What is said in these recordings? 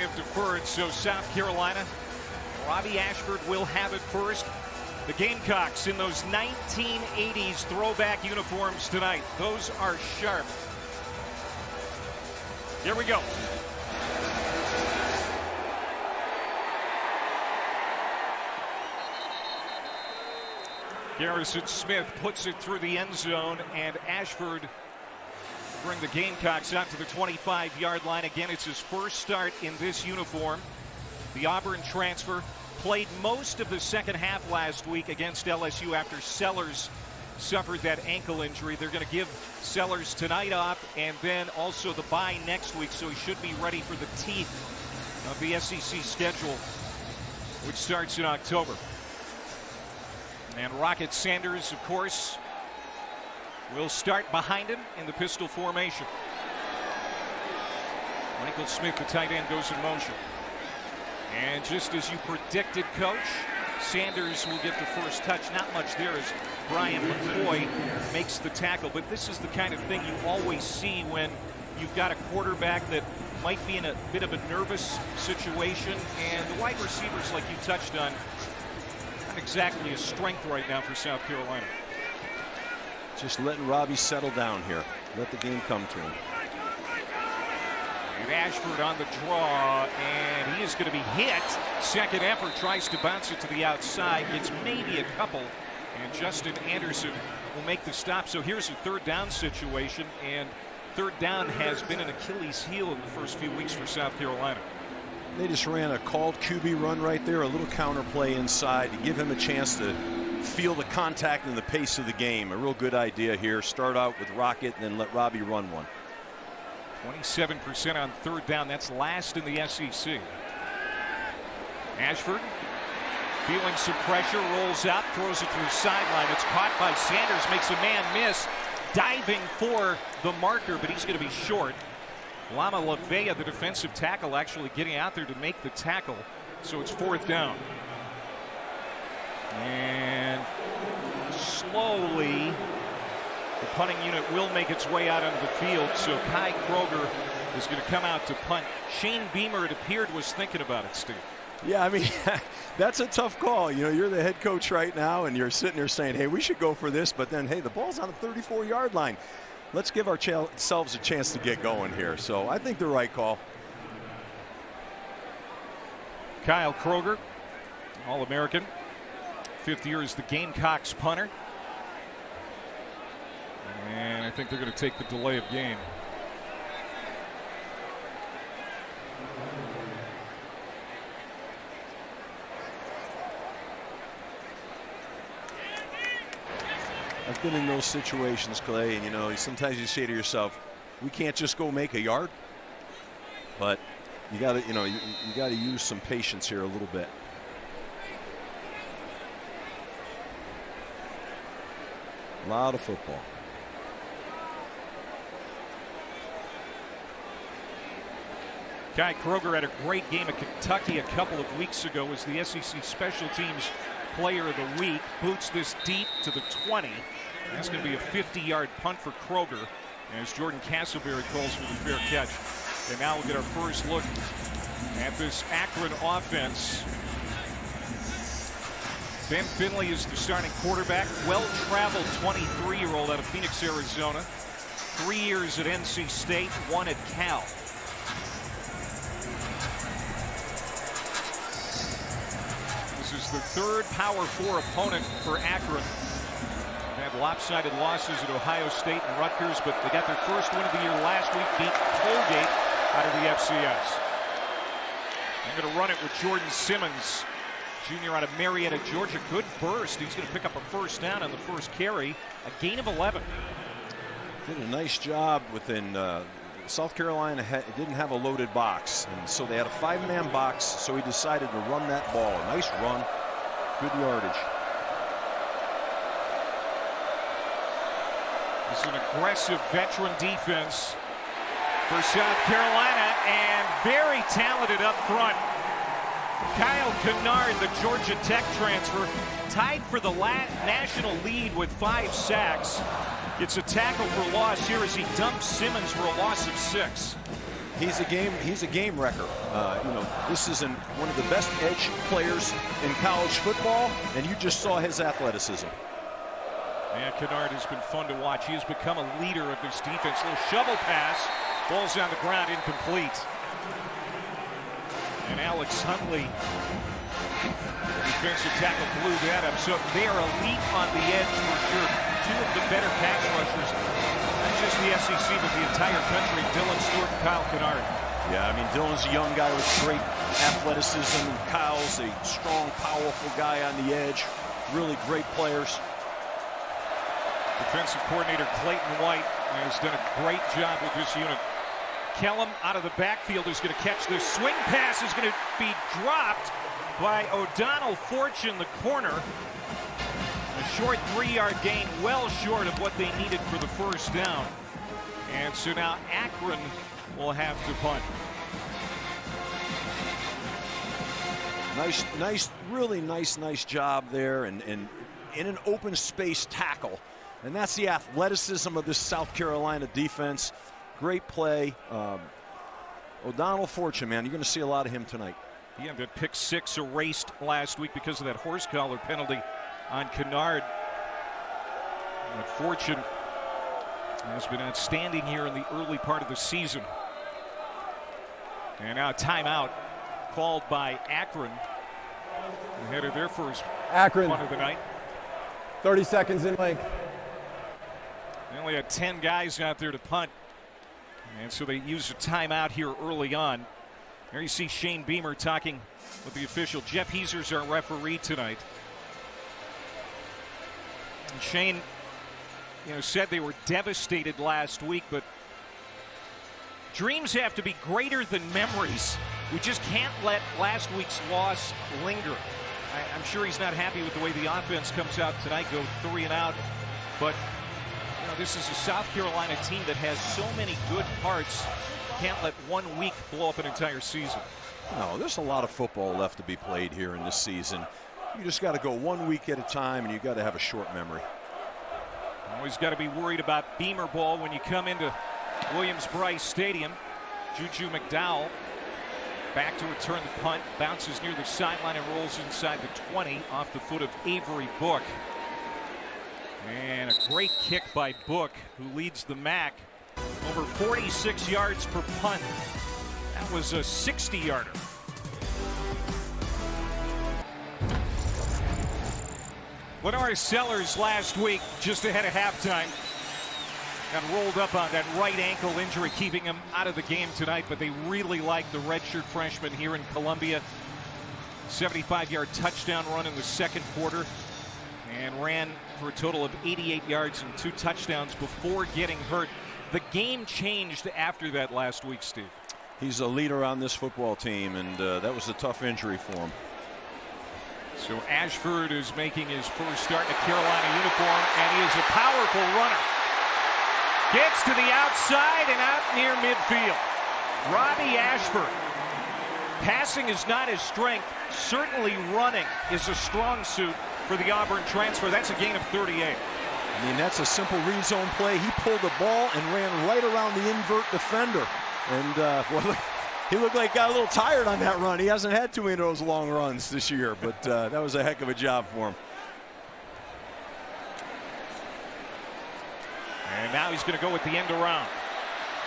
have deferred, so South Carolina, Robbie Ashford will have it first. The Gamecocks in those 1980s throwback uniforms tonight. Those are sharp. Here we go. Garrison Smith puts it through the end zone, and Ashford bring the Gamecocks out to the 25-yard line. Again, it's his first start in this uniform. The Auburn transfer played most of the second half last week against LSU after Sellers suffered that ankle injury. They're going to give Sellers tonight off and then also the bye next week, so he should be ready for the teeth of the SEC schedule, which starts in October. And Rocket Sanders, of course, will start behind him in the pistol formation. Michael Smith, the tight end, goes in motion. And just as you predicted, Coach, Sanders will get the first touch. Not much there as Brian McCoy makes the tackle. But this is the kind of thing you always see when you've got a quarterback that might be in a bit of a nervous situation. And the wide receivers, like you touched on, not exactly a strength right now for South Carolina. Just letting Robbie settle down here. Let the game come to him. And Ashford on the draw, and he is going to be hit. Second effort, tries to bounce it to the outside. Gets maybe a couple, and Justin Anderson will make the stop. So here's a third down situation, and third down has been an Achilles heel in the first few weeks for South Carolina. They just ran a called QB run right there, a little counter play inside to give him a chance to feel the contact and the pace of the game. A real good idea here. Start out with Rocket and then let Robbie run one. 27% on third down. That's last in the SEC. Ashford feeling some pressure, rolls out, throws it to the sideline. It's caught by Sanders, makes a man miss, diving for the marker, but he's going to be short. Lama LaVea, the defensive tackle, actually getting out there to make the tackle. So it's fourth down. And slowly the punting unit will make its way out onto the field. So Kai Kroger is going to come out to punt. Shane Beamer, it appeared, was thinking about it, Steve. Yeah, I mean, that's a tough call. You know, you're the head coach right now, and you're sitting there saying, hey, we should go for this. But then, hey, the ball's on the 34-yard line. Let's give ourselves a chance to get going here. So I think the right call. Kyle Kroger, All-American. Fifth year as the Gamecocks punter. And I think they're going to take the delay of game. I've been in those situations, Clay, and you know, sometimes you say to yourself, we can't just go make a yard, but you got to, you know, you got to use some patience here a little bit. A lot of football. Kai Kroger had a great game at Kentucky a couple of weeks ago as the SEC Special Teams Player of the Week. Boots this deep to the 20. That's going to be a 50-yard punt for Kroger as Jordan Castleberry calls for the fair catch. And now we'll get our first look at this Akron offense. Ben Finley is the starting quarterback. Well-traveled 23-year-old out of Phoenix, Arizona. 3 years at NC State, 1 at Cal. This is the third Power 4 opponent for Akron. They had lopsided losses at Ohio State and Rutgers, but they got their first win of the year last week, beat Colgate out of the FCS. I'm going to run it with Jordan Simmons, junior out of Marietta, Georgia. Good burst. He's going to pick up a first down on the first carry, a gain of 11. Did a nice job within South Carolina didn't have a loaded box, and so they had a 5-man box, so he decided to run that ball. A nice run, good yardage. This is an aggressive veteran defense for South Carolina, and very talented up front. Kyle Kennard, the Georgia Tech transfer, tied for the national lead with 5 sacks. It's a tackle for loss here as he dumps Simmons for a loss of 6. He's a game wrecker. You know, this is one of the best edge players in college football, and you just saw his athleticism. And Kennard has been fun to watch. He has become a leader of this defense. Little shovel pass, ball's on the ground, incomplete. And Alex Huntley, defensive tackle, blew that up. So they are elite on the edge for sure. Two of the better pass rushers, not just the SEC, but the entire country. Dylan Stewart and Kyle Kennard. Yeah, I mean, Dylan's a young guy with great athleticism. Kyle's a strong, powerful guy on the edge. Really great players. Defensive coordinator Clayton White has done a great job with this unit. Kellum out of the backfield is going to catch this. Swing pass is going to be dropped by O'Donnell Fortune, the corner. A short 3-yard gain, well short of what they needed for the first down. And so now Akron will have to punt. Really nice job there, and in an open space tackle. And that's the athleticism of this South Carolina defense. Great play. O'Donnell Fortune, man, you're going to see a lot of him tonight. He had that pick 6 erased last week because of that horse collar penalty on Kennard. But Fortune has been outstanding here in the early part of the season. And now a timeout called by Akron. Headed there for his Akron punt of the night. 30 seconds in length. They only had 10 guys out there to punt. And so they used a timeout here early on. There you see Shane Beamer talking with the official. Jeff Heeser's our referee tonight. And Shane, said they were devastated last week, but dreams have to be greater than memories. We just can't let last week's loss linger. I'm sure he's not happy with the way the offense comes out tonight, go 3 and out. But this is a South Carolina team that has so many good parts. Can't let 1 week blow up an entire season. No, there's a lot of football left to be played here in this season. You just got to go 1 week at a time, and you got to have a short memory. Always got to be worried about Beamer ball when you come into Williams-Brice Stadium. Juju McDowell back to return the punt, bounces near the sideline and rolls inside the 20 off the foot of Avery Book. And a great kick by Book, who leads the MAC over 46 yards per punt. That was a 60-yarder. Lenore Sellers last week, just ahead of halftime, got rolled up on that right ankle injury, keeping him out of the game tonight, but they really like the redshirt freshman here in Columbia. 75-yard touchdown run in the second quarter, and ran for a total of 88 yards and 2 touchdowns before getting hurt. The game changed after that last week, Steve. He's a leader on this football team, and that was a tough injury for him. So Ashford is making his first start in a Carolina uniform, and he is a powerful runner. Gets to the outside and out near midfield. Robbie Ashford. Passing is not his strength. Certainly running is a strong suit for the Auburn transfer. That's a gain of 38. I mean, that's a simple read zone play. He pulled the ball and ran right around the invert defender. And well, he looked like he got a little tired on that run. He hasn't had too many of those long runs this year, but that was a heck of a job for him. And now he's going to go with the end around.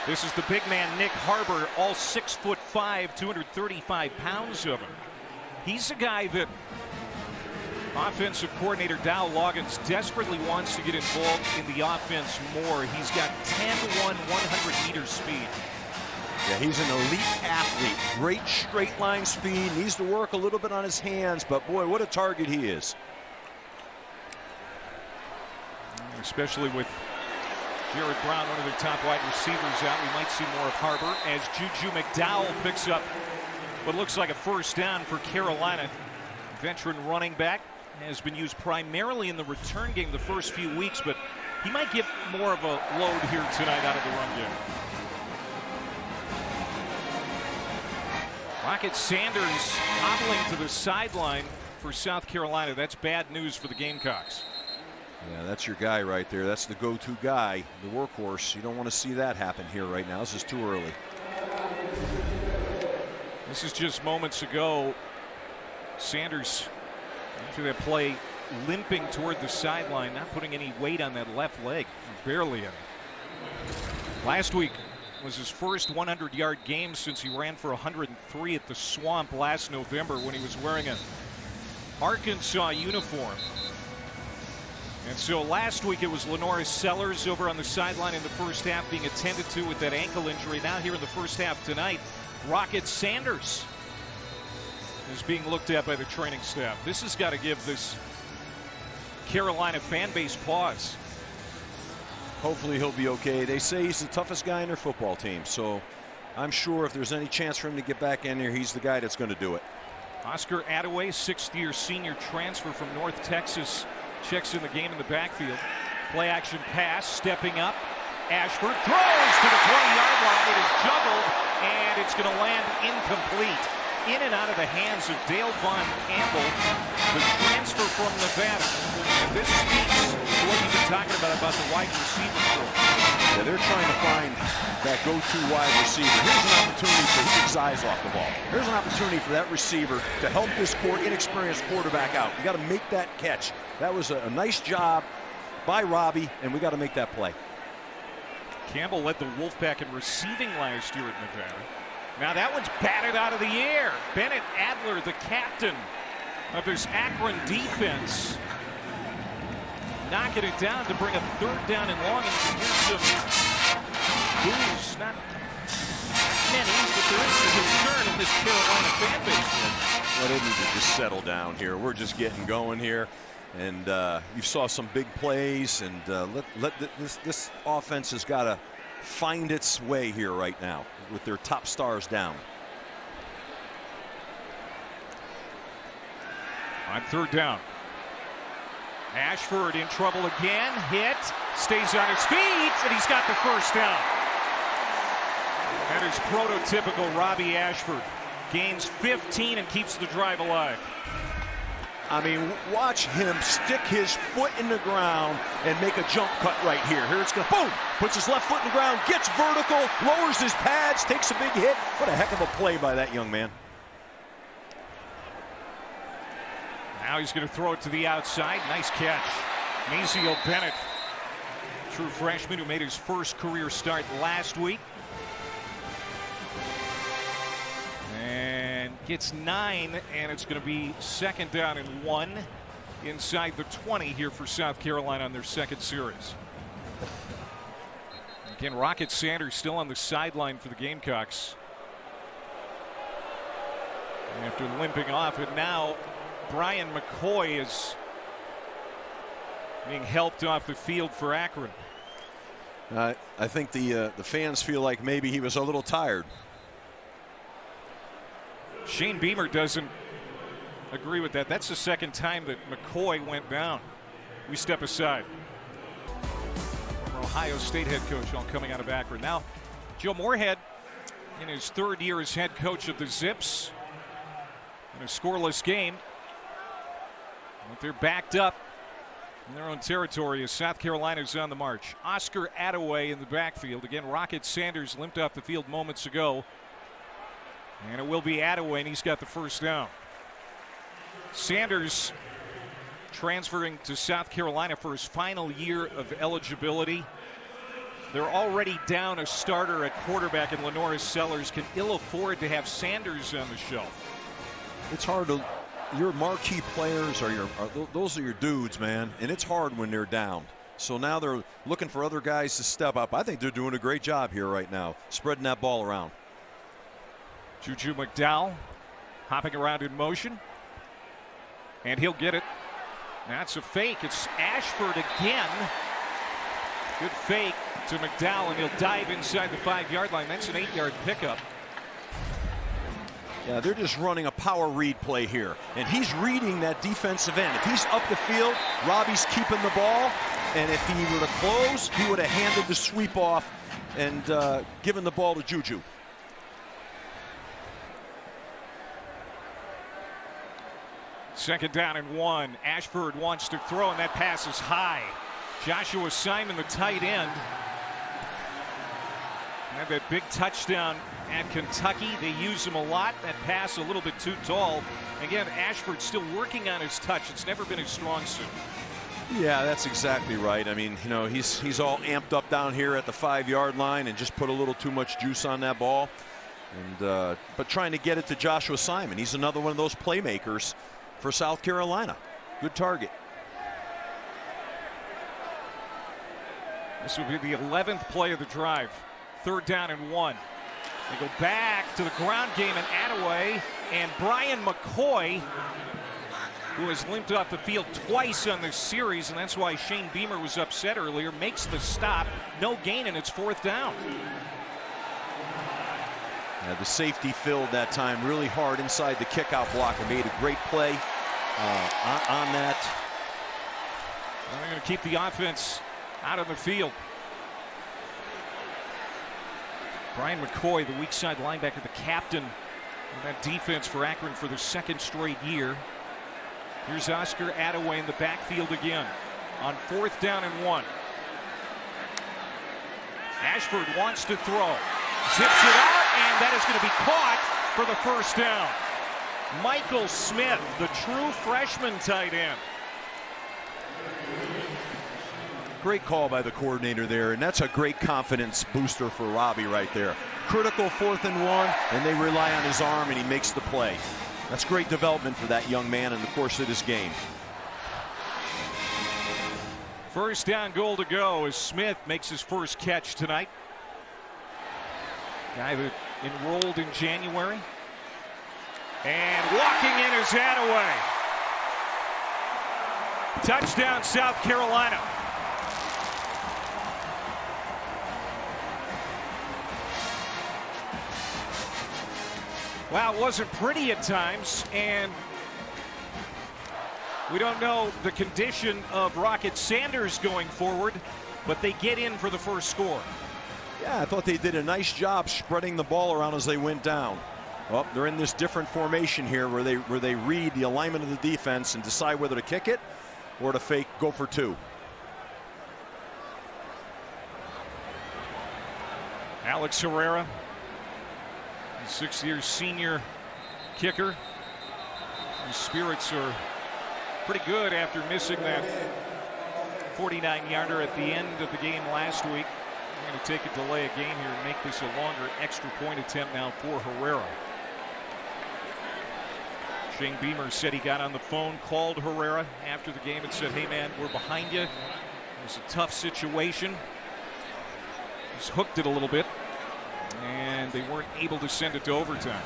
This is the big man, Nick Harbor, all 6'5", 235 pounds of him. He's a guy that offensive coordinator Dow Loggins desperately wants to get involved in the offense more. He's got 10-1 100-meter speed. Yeah, he's an elite athlete. Great straight line speed. Needs to work a little bit on his hands, but boy, what a target he is. Especially with Jared Brown, one of their top wide receivers out, we might see more of Harbor as Juju McDowell picks up what looks like a first down for Carolina. Veteran running back has been used primarily in the return game the first few weeks, but he might get more of a load here tonight out of the run game. Rocket Sanders hobbling to the sideline for South Carolina. That's bad news for the Gamecocks. Yeah, that's your guy right there. That's the go-to guy, the workhorse. You don't want to see that happen here right now. This is too early. This is just moments ago. Sanders, after that play, limping toward the sideline, not putting any weight on that left leg, barely in. Last week was his first 100-yard game since he ran for 103 at the Swamp last November when he was wearing an Arkansas uniform. And so last week it was Lenora Sellers over on the sideline in the first half being attended to with that ankle injury. Now here in the first half tonight, Rocket Sanders is being looked at by the training staff. This has got to give this Carolina fan base pause. Hopefully he'll be okay. They say he's the toughest guy in their football team, so I'm sure if there's any chance for him to get back in there, he's the guy that's going to do it. Oscar Attaway, sixth-year senior transfer from North Texas, checks in the game in the backfield. Play action pass, stepping up. Ashford throws to the 20-yard line. It is juggled, and it's going to land incomplete. In and out of the hands of Dale Von Campbell, the transfer from Nevada. And this speaks to what you've been talking about the wide receiver corps. Yeah, they're trying to find that go-to wide receiver. Here's an opportunity to take his eyes off the ball. Here's an opportunity for that receiver to help this inexperienced quarterback out. You got to make that catch. That was a nice job by Robbie, and we got to make that play. Campbell led the Wolfpack in receiving last year at Nevada. Now that one's batted out of the air. Bennett Adler, the captain of this Akron defense, knocking it down to bring a third down and long. And here's some boos, not many, but there is some concern in this Carolina fan base. Well, they need to just settle down here. We're just getting going here. And you saw some big plays, and this offense has got to find its way here right now with their top stars down. On third down, Ashford in trouble again. Hit, stays on his feet, and he's got the first down. That is prototypical Robbie Ashford. Gains 15 and keeps the drive alive. I mean, watch him stick his foot in the ground and make a jump cut right here. Here it's going, boom, puts his left foot in the ground, gets vertical, lowers his pads, takes a big hit. What a heck of a play by that young man. Now he's going to throw it to the outside. Nice catch. Mazio Bennett, true freshman who made his first career start last week. And gets 9, and it's going to be second down and 1 inside the 20 here for South Carolina on their second series. Again, Rocket Sanders still on the sideline for the Gamecocks after limping off, and now Brian McCoy is being helped off the field for Akron. I think the fans feel like maybe he was a little tired. Shane Beamer doesn't agree with that. That's the second time that McCoy went down. We step aside. Former Ohio State head coach all coming out of Akron. Now, Joe Moorhead in his third year as head coach of the Zips in a scoreless game. But they're backed up in their own territory as South Carolina's on the march. Oscar Attaway in the backfield. Again, Rocket Sanders limped off the field moments ago. And it will be Attaway, and he's got the first down. Sanders transferring to South Carolina for his final year of eligibility. They're already down a starter at quarterback in Lenora Sellers. Can ill afford to have Sanders on the shelf. It's hard to, your marquee players are those are your dudes, man, and it's hard when they're down. So now they're looking for other guys to step up. I think they're doing a great job here right now, spreading that ball around. Juju McDowell hopping around in motion, and he'll get it. That's a fake. It's Ashford again. Good fake to McDowell, and he'll dive inside the 5-yard line. That's an 8-yard pickup. Yeah, they're just running a power read play here, and he's reading that defensive end. If he's up the field, Robbie's keeping the ball, and if he were to close, he would have handed the sweep off and given the ball to Juju. Second down and 1. Ashford wants to throw, and that pass is high. Joshua Simon, the tight end, And that big touchdown at Kentucky, they use him a lot. That pass a little bit too tall. Again, Ashford still working on his touch. It's never been his strong suit. Yeah, that's exactly right. I mean, you know, he's all amped up down here at the 5-yard line and just put a little too much juice on that ball. And but trying to get it to Joshua Simon. He's another one of those playmakers for South Carolina. Good target. This will be the 11th play of the drive. 3rd down and 1. They go back to the ground game in Attaway, and Brian McCoy, who has limped off the field twice on this series, and that's why Shane Beamer was upset earlier, makes the stop. No gain, and it's 4th down. Yeah, the safety filled that time really hard inside the kickout block and made a great play on that. They're going to keep the offense out of the field. Brian McCoy, the weak side linebacker, the captain of that defense for Akron for the 2nd straight year. Here's Oscar Attaway in the backfield again on 4th down and 1. Ashford wants to throw. Zips it out, and that is going to be caught for the 1st down. Michael Smith, the true freshman tight end. Great call by the coordinator there, and that's a great confidence booster for Robbie right there. Critical 4th and 1, and they rely on his arm, and he makes the play. That's great development for that young man in the course of this game. 1st down, goal to go as Smith makes his first catch tonight. Guy that enrolled in January. And walking in is Attaway. Touchdown, South Carolina. Well, it wasn't pretty at times, and we don't know the condition of Rocket Sanders going forward, but they get in for the first score. Yeah, I thought they did a nice job spreading the ball around as they went down. Well, they're in this different formation here where they read the alignment of the defense and decide whether to kick it or to fake, go for 2. Alex Herrera, 6-year senior kicker. His spirits are pretty good after missing that 49-yarder at the end of the game last week. We're going to take a delay of game here and make this a longer extra point attempt now for Herrera. Shane Beamer said he got on the phone, called Herrera after the game and said, hey man, we're behind you. It was a tough situation. He's hooked it a little bit, and they weren't able to send it to overtime.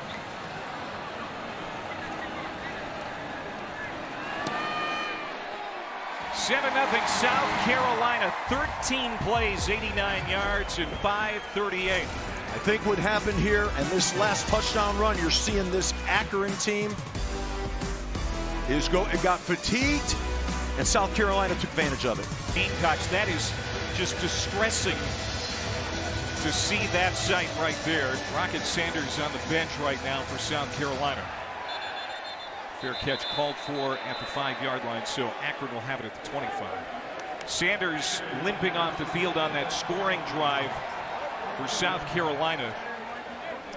Seven 0 South Carolina. 13 plays, 89 yards, and 5:38. I think what happened here and this last touchdown run, you're seeing this Akron team it got fatigued, and South Carolina took advantage of it. Gamecocks, that is just distressing to see that sight right there. Rocket Sanders on the bench right now for South Carolina. Fair catch called for at the 5-yard line, so Akron will have it at the 25. Sanders limping off the field on that scoring drive for South Carolina.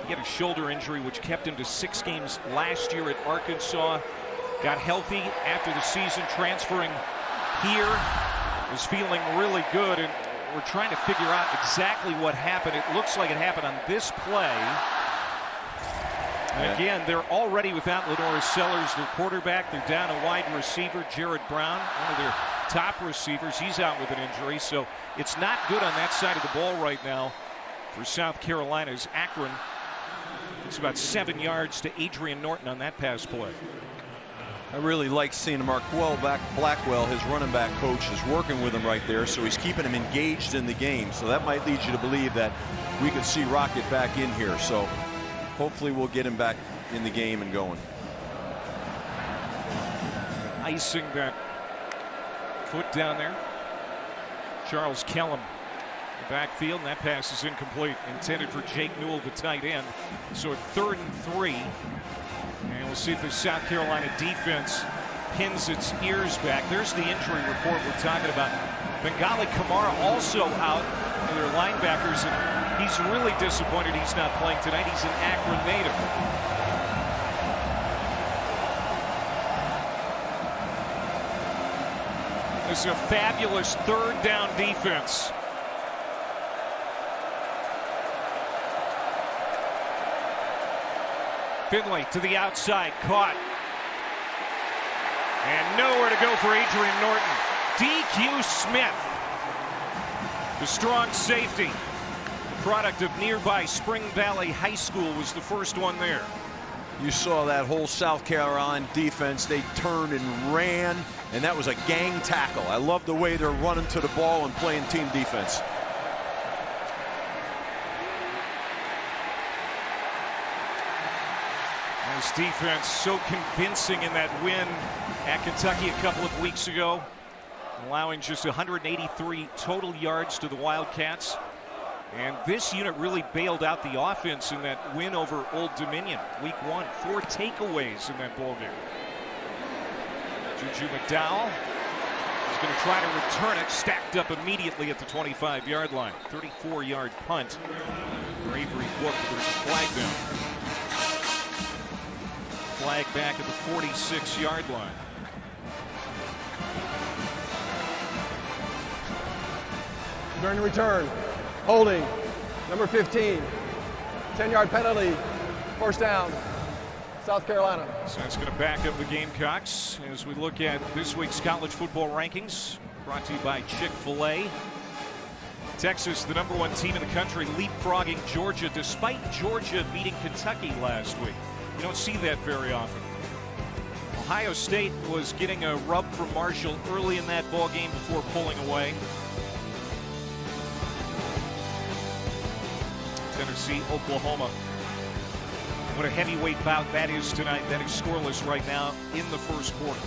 He had a shoulder injury which kept him to 6 games last year at Arkansas. Got healthy after the season, transferring here. Was feeling really good, and we're trying to figure out exactly what happened. It looks like it happened on this play. And again, they're already without Lenore Sellers, their quarterback. They're down a wide receiver, Jared Brown, one of their top receivers. He's out with an injury, so it's not good on that side of the ball right now for South Carolina's Akron. It's about 7 yards to Adrian Norton on that pass play. I really like seeing Marquell Blackwell, his running back coach, is working with him right there, so he's keeping him engaged in the game. So that might lead you to believe that we could see Rocket back in here. So hopefully we'll get him back in the game and going. Icing that foot down there. Charles Kellum, the backfield, and that pass is incomplete. Intended for Jake Newell, the tight end. So at 3rd and 3. And we'll see if the South Carolina defense pins its ears back. There's the injury report we're talking about. Bengali Kamara also out, their linebackers. And He's really disappointed he's not playing tonight. He's an Akron native. This is a fabulous third down defense. Finley to the outside, caught. And nowhere to go for Adrian Norton. DQ Smith, the strong safety, product of nearby Spring Valley High School, was the first one there. You saw that whole South Carolina defense. They turned and ran, and that was a gang tackle. I love the way they're running to the ball and playing team defense. This defense so convincing in that win at Kentucky a couple of weeks ago, allowing just 183 total yards to the Wildcats. And this unit really bailed out the offense in that win over Old Dominion, week 1. 4 takeaways in that ballgame. Juju McDowell is going to try to return it, stacked up immediately at the 25-yard line. 34-yard punt. Bravery booked, but there's a flag down. Flag back at the 46-yard line. During the return, holding, number 15, 10-yard penalty, first down, South Carolina. So that's going to back up the Gamecocks as we look at this week's college football rankings, brought to you by Chick-fil-A. Texas, the #1 team in the country, leapfrogging Georgia, despite Georgia beating Kentucky last week. You don't see that very often. Ohio State was getting a rub from Marshall early in that ball game before pulling away. Tennessee, Oklahoma. What a heavyweight bout that is tonight. That is scoreless right now in the first quarter.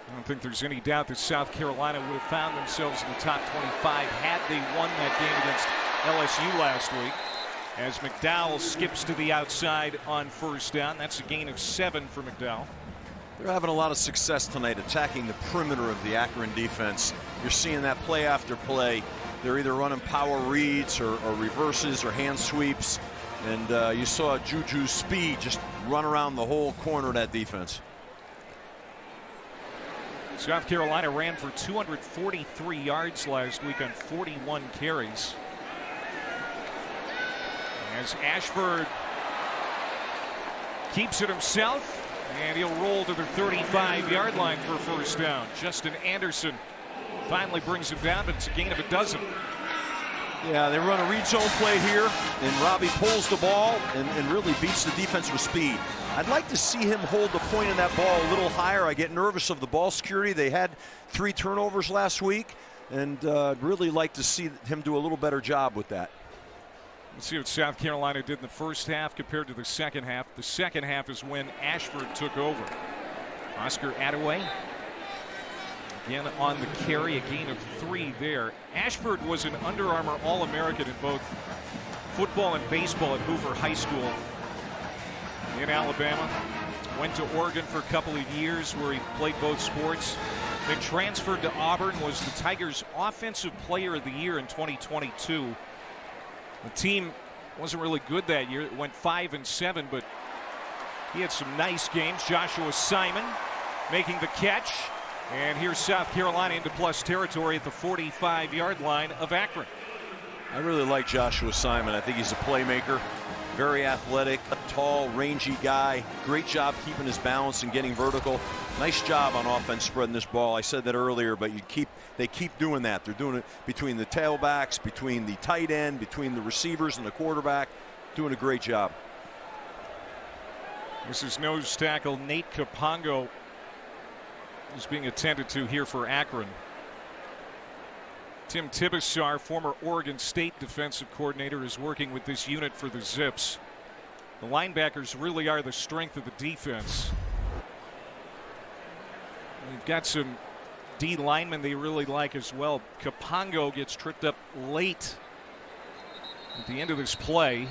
I don't think there's any doubt that South Carolina would have found themselves in the top 25 had they won that game against LSU last week. As McDowell skips to the outside on first down. That's a gain of 7 for McDowell. They're having a lot of success tonight attacking the perimeter of the Akron defense. You're seeing that play after play. They're either running power reads or reverses or hand sweeps. And you saw Juju's speed just run around the whole corner of that defense. South Carolina ran for 243 yards last week on 41 carries. As Ashford keeps it himself, and he'll roll to the 35-yard line for a first down. Justin Anderson finally brings him down, but it's a gain of 12. Yeah, they run a read zone play here, and Robbie pulls the ball and really beats the defense with speed. I'd like to see him hold the point of that ball a little higher. I get nervous of the ball security. They had 3 turnovers last week, and really like to see him do a little better job with that. Let's see what South Carolina did in the first half compared to the second half. The second half is when Ashford took over. Oscar Attaway again on the carry, a gain of 3 there. Ashford was an Under Armour All-American in both football and baseball at Hoover High School in Alabama. Went to Oregon for a couple of years where he played both sports. Then transferred to Auburn, was the Tigers' Offensive Player of the Year in 2022. The team wasn't really good that year. It went 5-7, but he had some nice games. Joshua Simon making the catch. And here's South Carolina into plus territory at the 45-yard line of Akron. I really like Joshua Simon. I think he's a playmaker. Very athletic, tall, rangy guy. Great job keeping his balance and getting vertical. Nice job on offense spreading this ball. I said that earlier, but they keep doing that. They're doing it between the tailbacks, between the tight end, between the receivers and the quarterback. Doing a great job. This is nose tackle Nate Kapongo is being attended to here for Akron. Tim Tibesar, former Oregon State defensive coordinator, is working with this unit for the Zips. The linebackers really are the strength of the defense. They've got some D linemen they really like as well. Kapongo gets tripped up late at the end of this play.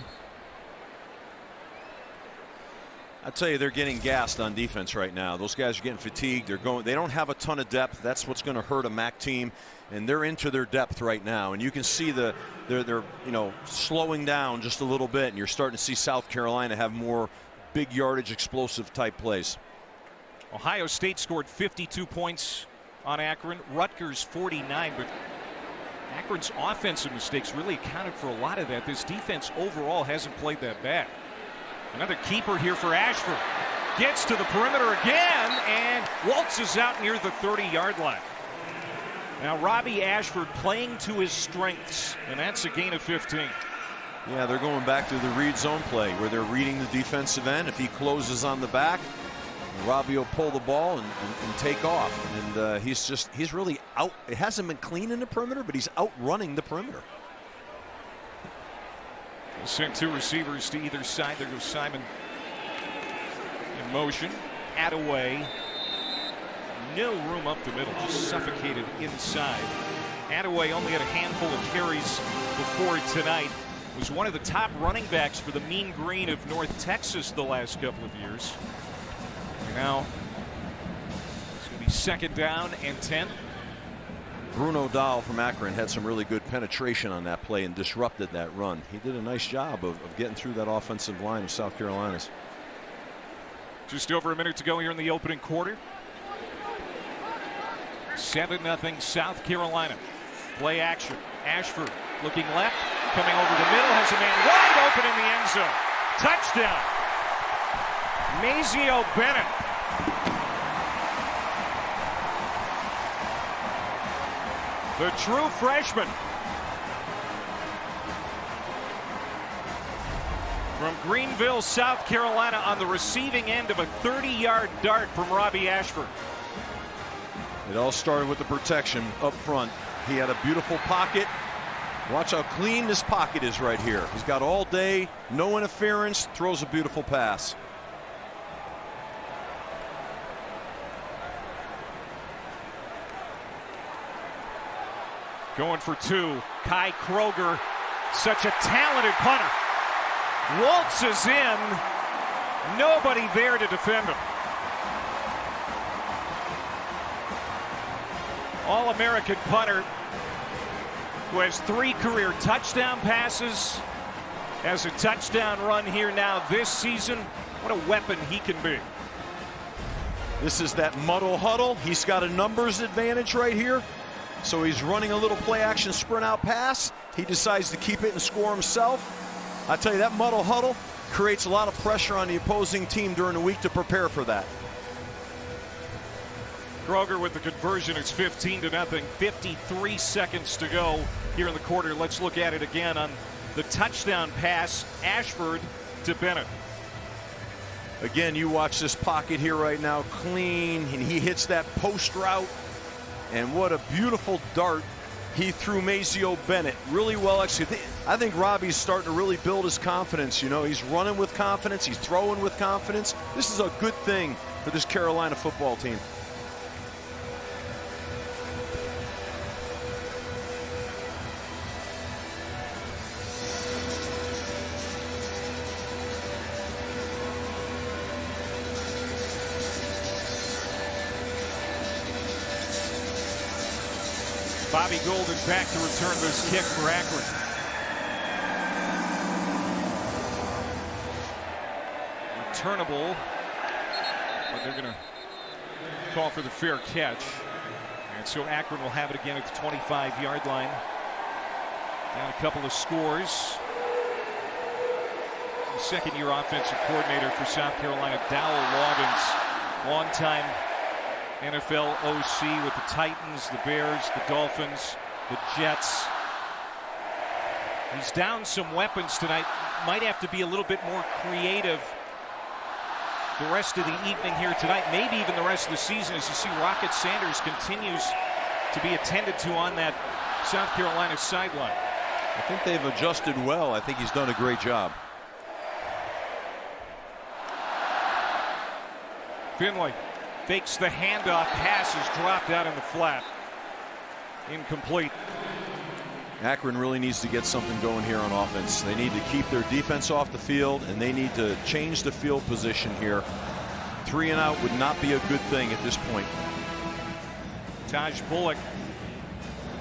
I tell you, they're getting gassed on defense right now. Those guys are getting fatigued. They don't have a ton of depth. That's what's going to hurt a MAC team, and they're into their depth right now. And you can see they're slowing down just a little bit, and you're starting to see South Carolina have more big yardage, explosive type plays. Ohio State scored 52 points on Akron. Rutgers 49, but Akron's offensive mistakes really accounted for a lot of that. This defense overall hasn't played that bad. Another keeper here for Ashford. Gets to the perimeter again and waltzes out near the 30-yard line. Now Robbie Ashford playing to his strengths, and that's a gain of 15. Yeah, they're going back to the read zone play where they're reading the defensive end. If he closes on the back, Robbie will pull the ball and take off. And he's really out. It hasn't been clean in the perimeter, but he's outrunning the perimeter. We'll send two receivers to either side. There goes Simon in motion. Attaway. No room up the middle. Just suffocated inside. Attaway only had a handful of carries before tonight. Was one of the top running backs for the Mean Green of North Texas the last couple of years. Now it's going to be 2nd down and 10. Bruno Dahl from Akron had some really good penetration on that play and disrupted that run. He did a nice job of getting through that offensive line of South Carolina's. Just over a minute to go here in the opening quarter. 7-0 South Carolina. Play action. Ashford looking left, coming over the middle, has a man wide open in the end zone. Touchdown. Mazio Bennett. The true freshman from Greenville, South Carolina, on the receiving end of a 30-yard dart from Robbie Ashford. It all started with the protection up front. He had a beautiful pocket. Watch how clean this pocket is right here. He's got all day, no interference, throws a beautiful pass. Going for two. Kai Kroger, such a talented punter. Waltzes in. Nobody there to defend him. All-American punter who has 3 career touchdown passes. Has a touchdown run here now this season. What a weapon he can be. This is that muddle huddle. He's got a numbers advantage right here. So he's running a little play action sprint out pass. He decides to keep it and score himself. I tell you, that muddle huddle creates a lot of pressure on the opposing team during the week to prepare for that. Kroger with the conversion. It's 15-0. 53 seconds to go here in the quarter. Let's look at it again on the touchdown pass. Ashford to Bennett. Again, you watch this pocket here right now, clean, and he hits that post route. And what a beautiful dart he threw Mazio Bennett. Really well executed. I think Robbie's starting to really build his confidence. You know, he's running with confidence. He's throwing with confidence. This is a good thing for this Carolina football team. Bobby Golden back to return this kick for Akron. Returnable, but they're going to call for the fair catch. And so Akron will have it again at the 25-yard line. Down a couple of scores. The second-year offensive coordinator for South Carolina, Dowell Loggins, longtime NFL OC with the Titans, the Bears, the Dolphins, the Jets. He's down some weapons tonight. Might have to be a little bit more creative the rest of the evening here tonight, maybe even the rest of the season, as you see Rocket Sanders continues to be attended to on that South Carolina sideline. I think they've adjusted well. I think he's done a great job. Finley fakes the handoff, pass is dropped out in the flat. Incomplete. Akron really needs to get something going here on offense. They need to keep their defense off the field, and they need to change the field position here. 3 and out would not be a good thing at this point. Taj Bullock,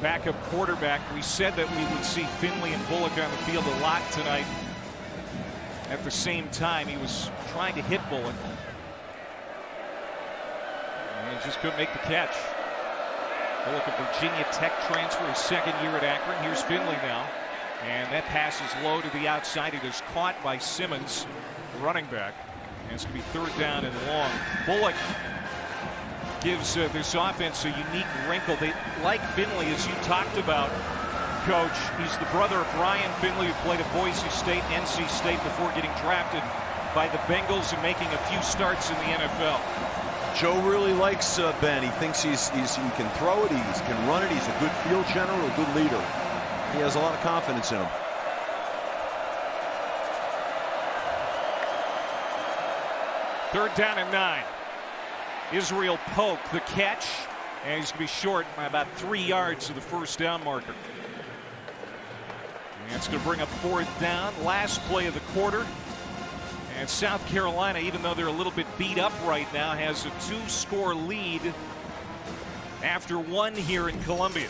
backup quarterback. We said that we would see Finley and Bullock on the field a lot tonight. At the same time, he was trying to hit Bullock. And he just couldn't make the catch. Bullock, a Virginia Tech transfer, his second year at Akron. Here's Finley now. And that pass is low to the outside. It is caught by Simmons, the running back. And it's going to be 3rd down and long. Bullock gives this offense a unique wrinkle. They like Finley, as you talked about, Coach. He's the brother of Brian Finley, who played at Boise State, NC State before getting drafted by the Bengals and making a few starts in the NFL. Joe really likes Ben. He thinks he can throw it, he can run it, he's a good field general, a good leader. He has a lot of confidence in him. Third down and 9. Israel Polk, the catch, and he's going to be short by about 3 yards to the 1st down marker. And it's going to bring up 4th down. Last play of the quarter. And South Carolina, even though they're a little bit beat up right now, has a 2-score lead after 1 here in Columbia.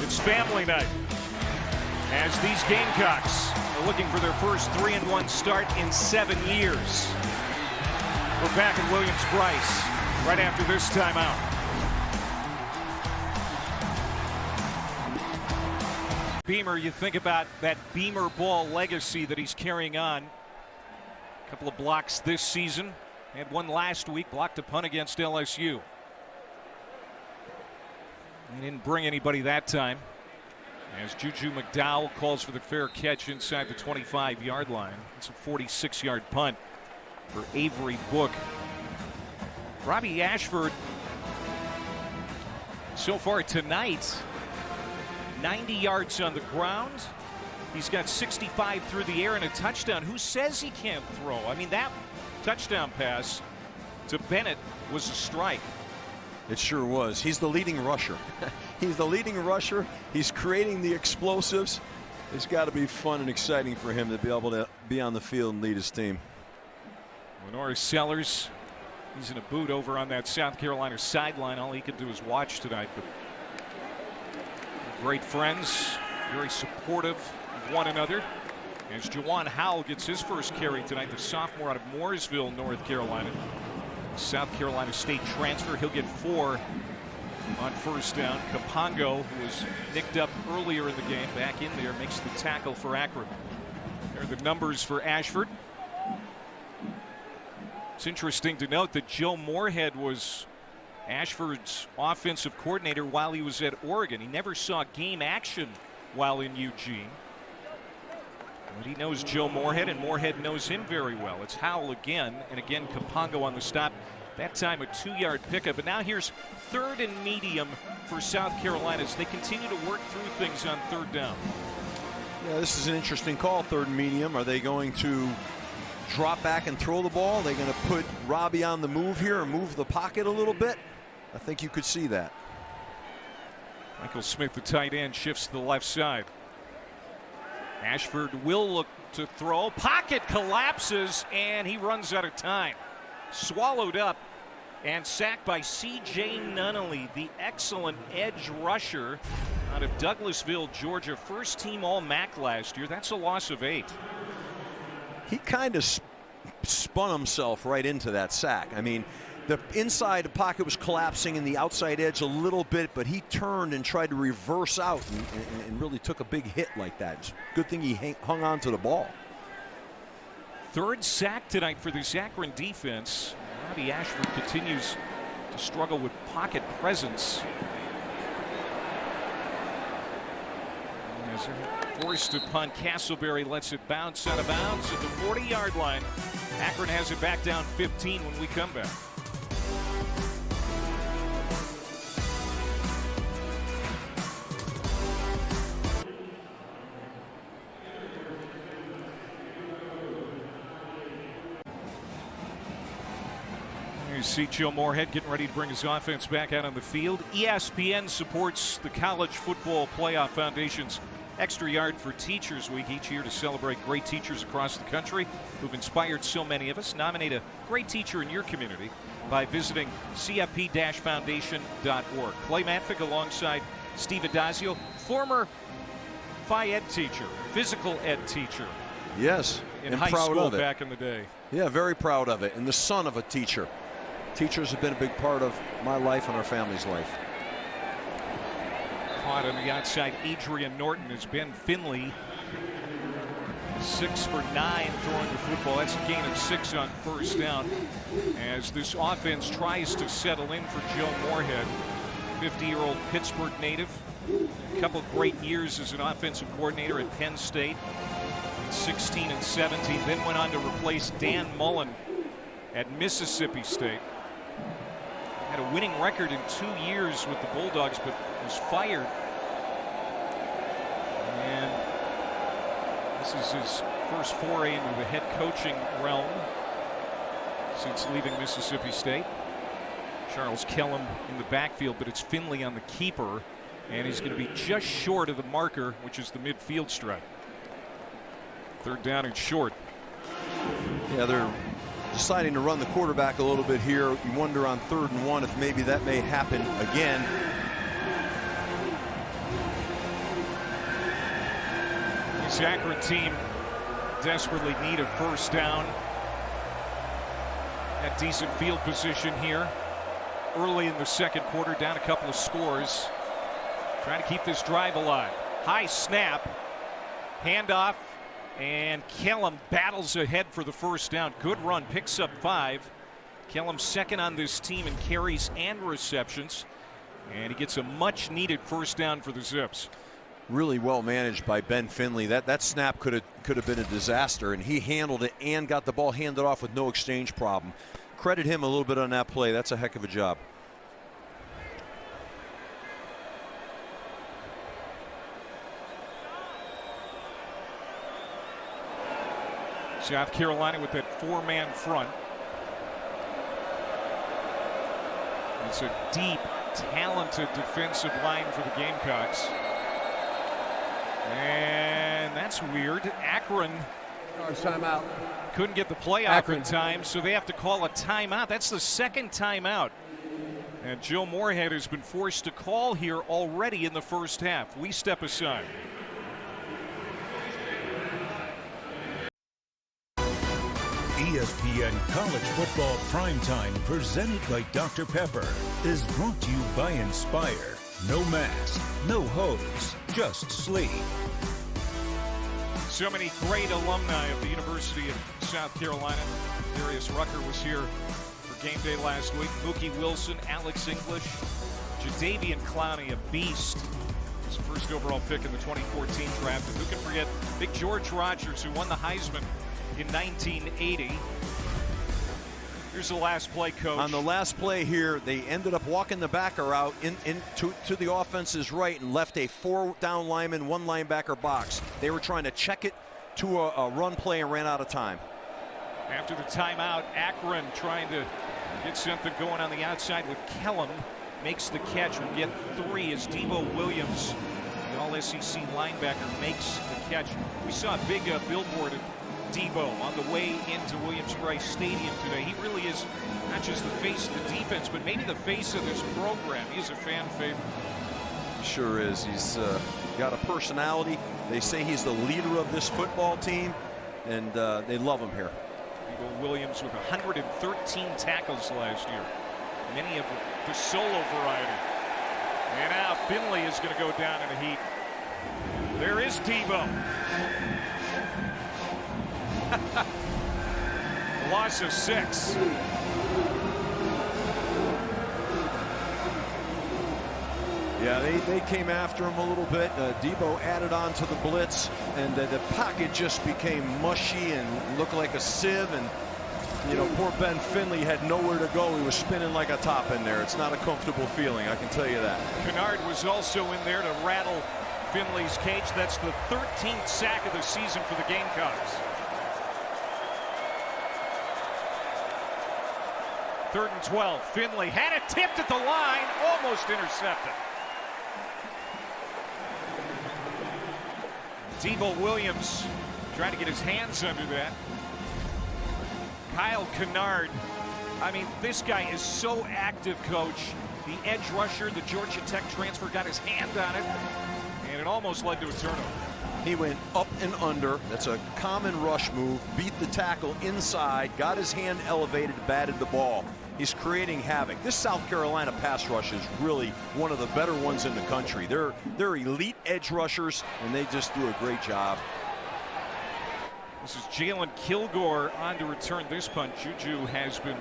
It's family night as these Gamecocks are looking for their first 3-1 start in 7 years. We're back at Williams-Brice right after this timeout. Beamer, you think about that Beamer ball legacy that he's carrying on. A couple of blocks this season. Had one last week, blocked a punt against LSU. He didn't bring anybody that time, as Juju McDowell calls for the fair catch inside the 25-yard line. It's a 46-yard punt for Avery Book. Robbie Ashford, so far tonight, 90 yards on the ground. He's got 65 through the air and a touchdown. Who says he can't throw? I mean, that touchdown pass to Bennett was a strike. It sure was. He's the leading rusher. He's the leading rusher. He's creating the explosives. It's got to be fun and exciting for him to be able to be on the field and lead his team. Lenore Sellers, he's in a boot over on that South Carolina sideline. All he can do is watch tonight. But great friends, very supportive of one another. As Juwan Howell gets his first carry tonight, the sophomore out of Mooresville, North Carolina. South Carolina State transfer. He'll get 4 on 1st down. Kapongo, who was nicked up earlier in the game, back in there, makes the tackle for Akron. There are the numbers for Ashford. It's interesting to note that Joe Moorhead was Ashford's offensive coordinator while he was at Oregon. He never saw game action while in Eugene. But he knows Joe Moorhead, and Moorhead knows him very well. It's Howell again, and again Kapongo on the stop. That time a 2-yard pickup. But now here's 3rd and medium for South Carolina as they continue to work through things on 3rd down. Yeah, this is an interesting call, 3rd and medium. Are they going to drop back and throw the ball? Are they going to put Robbie on the move here and move the pocket a little bit? I think you could see that. Michael Smith, the tight end, shifts to the left side. Ashford will look to throw. Pocket collapses, and he runs out of time. Swallowed up and sacked by C.J. Nunnally, the excellent edge rusher out of Douglasville, Georgia. First team All-MAC last year. That's a loss of 8. He kind of spun himself right into that sack. I mean, the inside pocket was collapsing and the outside edge a little bit, but he turned and tried to reverse out and really took a big hit like that. It's a good thing he hung on to the ball. 3rd sack tonight for the Akron defense. Robbie Ashford continues to struggle with pocket presence. As they're forced to punt, Castleberry lets it bounce out of bounds at the 40-yard line. Akron has it back down 15 when we come back. You see Joe Moorhead getting ready to bring his offense back out on the field. ESPN supports the College Football Playoff Foundation's Extra Yard for Teachers Week each year to celebrate great teachers across the country who've inspired so many of us. Nominate a great teacher in your community by visiting cfp-foundation.org. Clay Matvick alongside Steve Adazio, former Phi Ed teacher, physical ed teacher. Yes, in and high proud school of it. back in the day. Yeah, very proud of it. And the son of a teacher. Teachers have been a big part of my life and our family's life. Caught on the outside, Adrian Norton has Ben Finley 6 for 9 throwing the football. That's a gain of 6 on first down as this offense tries to settle in for Joe Moorhead, 50-year-old Pittsburgh native. A couple great years as an offensive coordinator at Penn State, 16 and 17. Then went on to replace Dan Mullen at Mississippi State. Had a winning record in 2 years with the Bulldogs, but was fired. And this is his first foray into the head coaching realm since leaving Mississippi State. Charles Kellum in the backfield, but it's Finley on the keeper, and he's going to be just short of the marker, which is the midfield stripe. 3rd down and short. Yeah, they're deciding to run the quarterback a little bit here. You wonder on 3rd and 1 if maybe that may happen again. This Akron team desperately need a first down. At decent field position here. Early in the second quarter, down a couple of scores. Trying to keep this drive alive. High snap. Handoff. And Kellum battles ahead for the first down. Good run, picks up 5. Kellum second on this team in carries and receptions. And he gets a much needed first down for the Zips. Really well managed by Ben Finley. That snap could have been a disaster, and he handled it and got the ball handed off with no exchange problem. Credit him a little bit on that play. That's a heck of a job. South Carolina with that 4-man front. It's a deep, talented defensive line for the Gamecocks. And that's weird. Akron Timeout. couldn't get the play off in time, so they have to call a timeout. That's the second timeout. And Joe Moorhead has been forced to call here already in the first half. We step aside. ESPN College Football Primetime, presented by Dr. Pepper, is brought to you by Inspire. No mask, no hose, just sleep. So many great alumni of the University of South Carolina. Darius Rucker was here for game day last week. Mookie Wilson, Alex English, Jadeveon Clowney, a beast. His first overall pick in the 2014 draft. And who can forget Big George Rogers, who won the Heisman in 1980. Here's the last play, Coach. On the last play here, they ended up walking the backer out to the offense's right and left a 4-down lineman, 1 linebacker box. They were trying to check it to a run play and ran out of time. After the timeout, Akron trying to get something going on the outside with Kellum. Makes the catch, will get 3 as Debo Williams, the All-SEC linebacker, makes the catch. We saw a big billboard of Debo on the way into Williams-Brice Stadium today. He really is not just the face of the defense, but maybe the face of this program. He's a fan favorite. He sure is. He's got a personality. They say he's the leader of this football team, and they love him here. Debo Williams with 113 tackles last year. Many of the solo variety. And now Finley is going to go down in the heat. There is Debo. Loss of 6. Yeah, they came after him a little bit. Debo added on to the blitz, and the pocket just became mushy and looked like a sieve. And you know, poor Ben Finley had nowhere to go. He was spinning like a top in there. It's not a comfortable feeling, I can tell you that. Kennard was also in there to rattle Finley's cage. That's the 13th sack of the season for the Gamecocks. 3rd and 12. Finley had it tipped at the line, almost intercepted. Devo Williams trying to get his hands under that. Kyle Kennard. I mean, this guy is so active, Coach. The edge rusher, the Georgia Tech transfer, got his hand on it, and it almost led to a turnover. He went up and under. That's a common rush move. Beat the tackle inside, got his hand elevated, batted the ball. He's creating havoc. This South Carolina pass rush is really one of the better ones in the country. They're elite edge rushers, and they just do a great job. This is Jalen Kilgore on to return this punt. Juju has been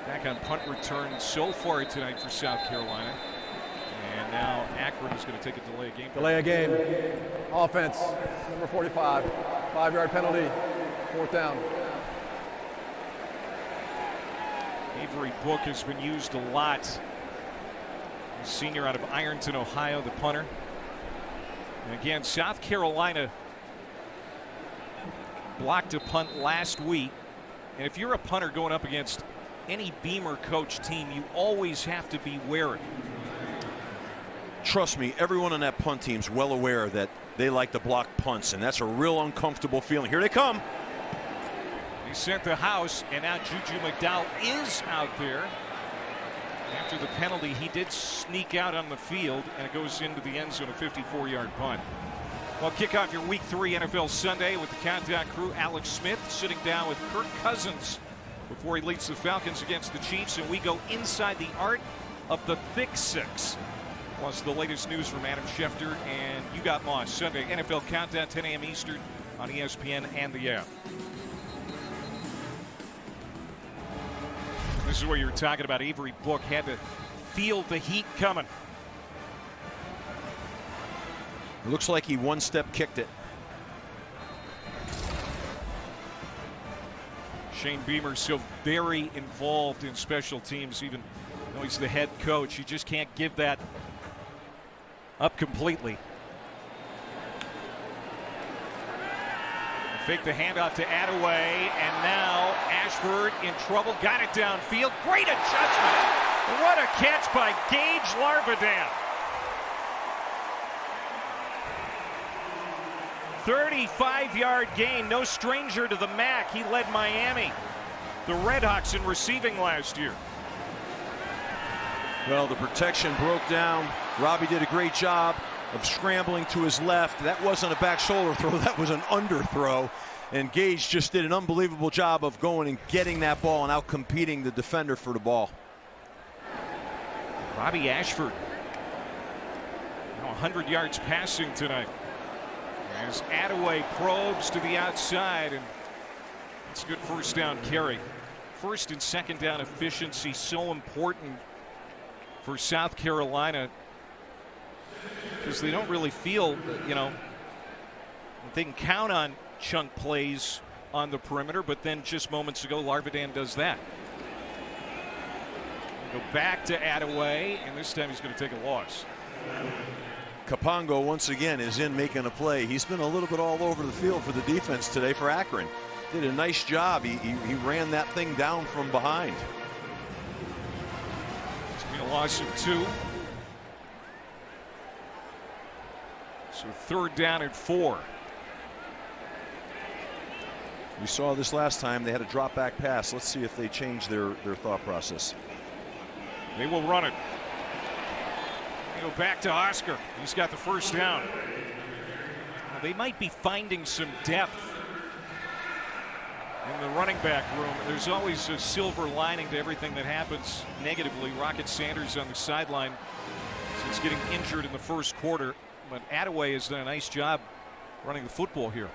back on punt return so far tonight for South Carolina. And now Akron is going to take a delay of game. Delay of game. Offense, number 45. 5-yard penalty. 4th down. Avery Book has been used a lot. The senior out of Ironton, Ohio, the punter. And again, South Carolina blocked a punt last week. And if you're a punter going up against any Beamer coach team, you always have to be wary. Trust me, everyone on that punt team's well aware that they like to block punts, and that's a real uncomfortable feeling. Here they come. He sent the house, and now Juju McDowell is out there. After the penalty, he did sneak out on the field, and it goes into the end zone, a 54-yard punt. Well, kick off your Week 3 NFL Sunday with the Countdown crew. Alex Smith sitting down with Kirk Cousins before he leads the Falcons against the Chiefs, and we go inside the art of the Thick Six. Plus the latest news from Adam Schefter and You Got Moss. Sunday NFL Countdown, 10 a.m. Eastern on ESPN and the app. This is what you were talking about. Avery Book had to feel the heat coming. It looks like he one-step kicked it. Shane Beamer so very involved in special teams, even though he's the head coach. You just can't give that up completely. Fake the handoff to Attaway, and now Ashford in trouble. Got it downfield. Great adjustment. What a catch by Gage Larvadan. 35-yard gain. No stranger to the MAC. He led Miami, the Redhawks, in receiving last year. Well, the protection broke down. Robbie did a great job of scrambling to his left. That wasn't a back shoulder throw. That was an underthrow. And Gage just did an unbelievable job of going and getting that ball and out competing the defender for the ball. Robbie Ashford, 100 yards passing tonight. As Attaway probes to the outside, and it's a good first down carry. First and second down efficiency so important for South Carolina, because they don't really feel, they can count on chunk plays on the perimeter, but then just moments ago, Larvadan does that. Go back to Attaway, and this time he's going to take a loss. Kapongo once again is in making a play. He's been a little bit all over the field for the defense today for Akron. Did a nice job. He ran that thing down from behind. It's going to be a loss of 2. So 3rd down and 4. We saw this last time. They had a drop back pass. Let's see if they change their thought process. They will run it. They go back to Oscar. He's got the first down. Well, they might be finding some depth in the running back room. There's always a silver lining to everything that happens negatively. Rocket Sanders on the sideline since getting injured in the first quarter. But Attaway has done a nice job running the football here.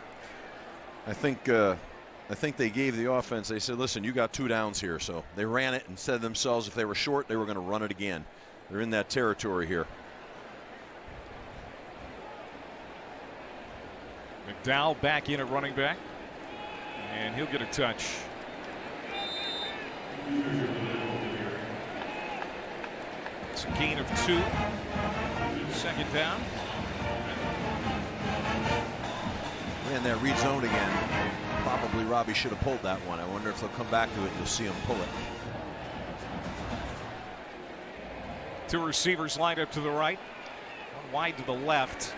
I think they gave the offense, they said, listen, you got 2 downs here. So they ran it and said to themselves if they were short, they were going to run it again. They're in that territory here. McDowell back in at running back, and he'll get a touch. It's a gain of 2. 2nd down. Ran that read zone again. Probably Robbie should have pulled that one. I wonder if they'll come back to it and you'll see him pull it. 2 receivers lined up to the right, 1 wide to the left.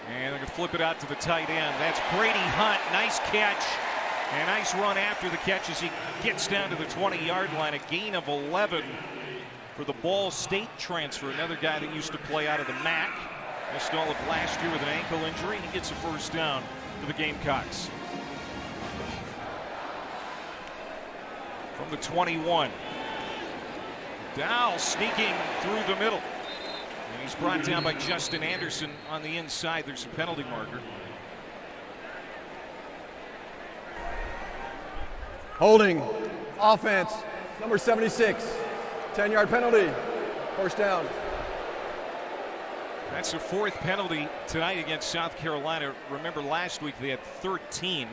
And they're going to flip it out to the tight end. That's Brady Hunt. Nice catch. And nice run after the catch as he gets down to the 20-yard line. A gain of 11 for the Ball State transfer. Another guy that used to play out of the MAC. Missed all of last year with an ankle injury. He gets a first down for the Gamecocks. From the 21. Dow sneaking through the middle. And he's brought down by Justin Anderson on the inside. There's a penalty marker. Holding. Offense. Number 76. 10-yard penalty. First down. That's the fourth penalty tonight against South Carolina. Remember last week they had 13.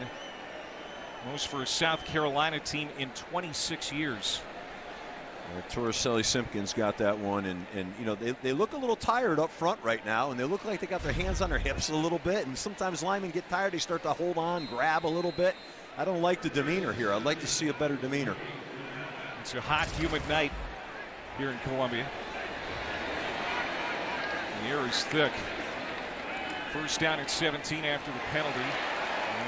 Most for a South Carolina team in 26 years. Torricelli Simpkins got that one, and you know they look a little tired up front right now, and they look like they got their hands on their hips a little bit, and sometimes linemen get tired, they start to hold on, grab a little bit. I don't like the demeanor here. I'd like to see a better demeanor. It's a hot, humid night here in Columbia. The air is thick. First down at 17 after the penalty,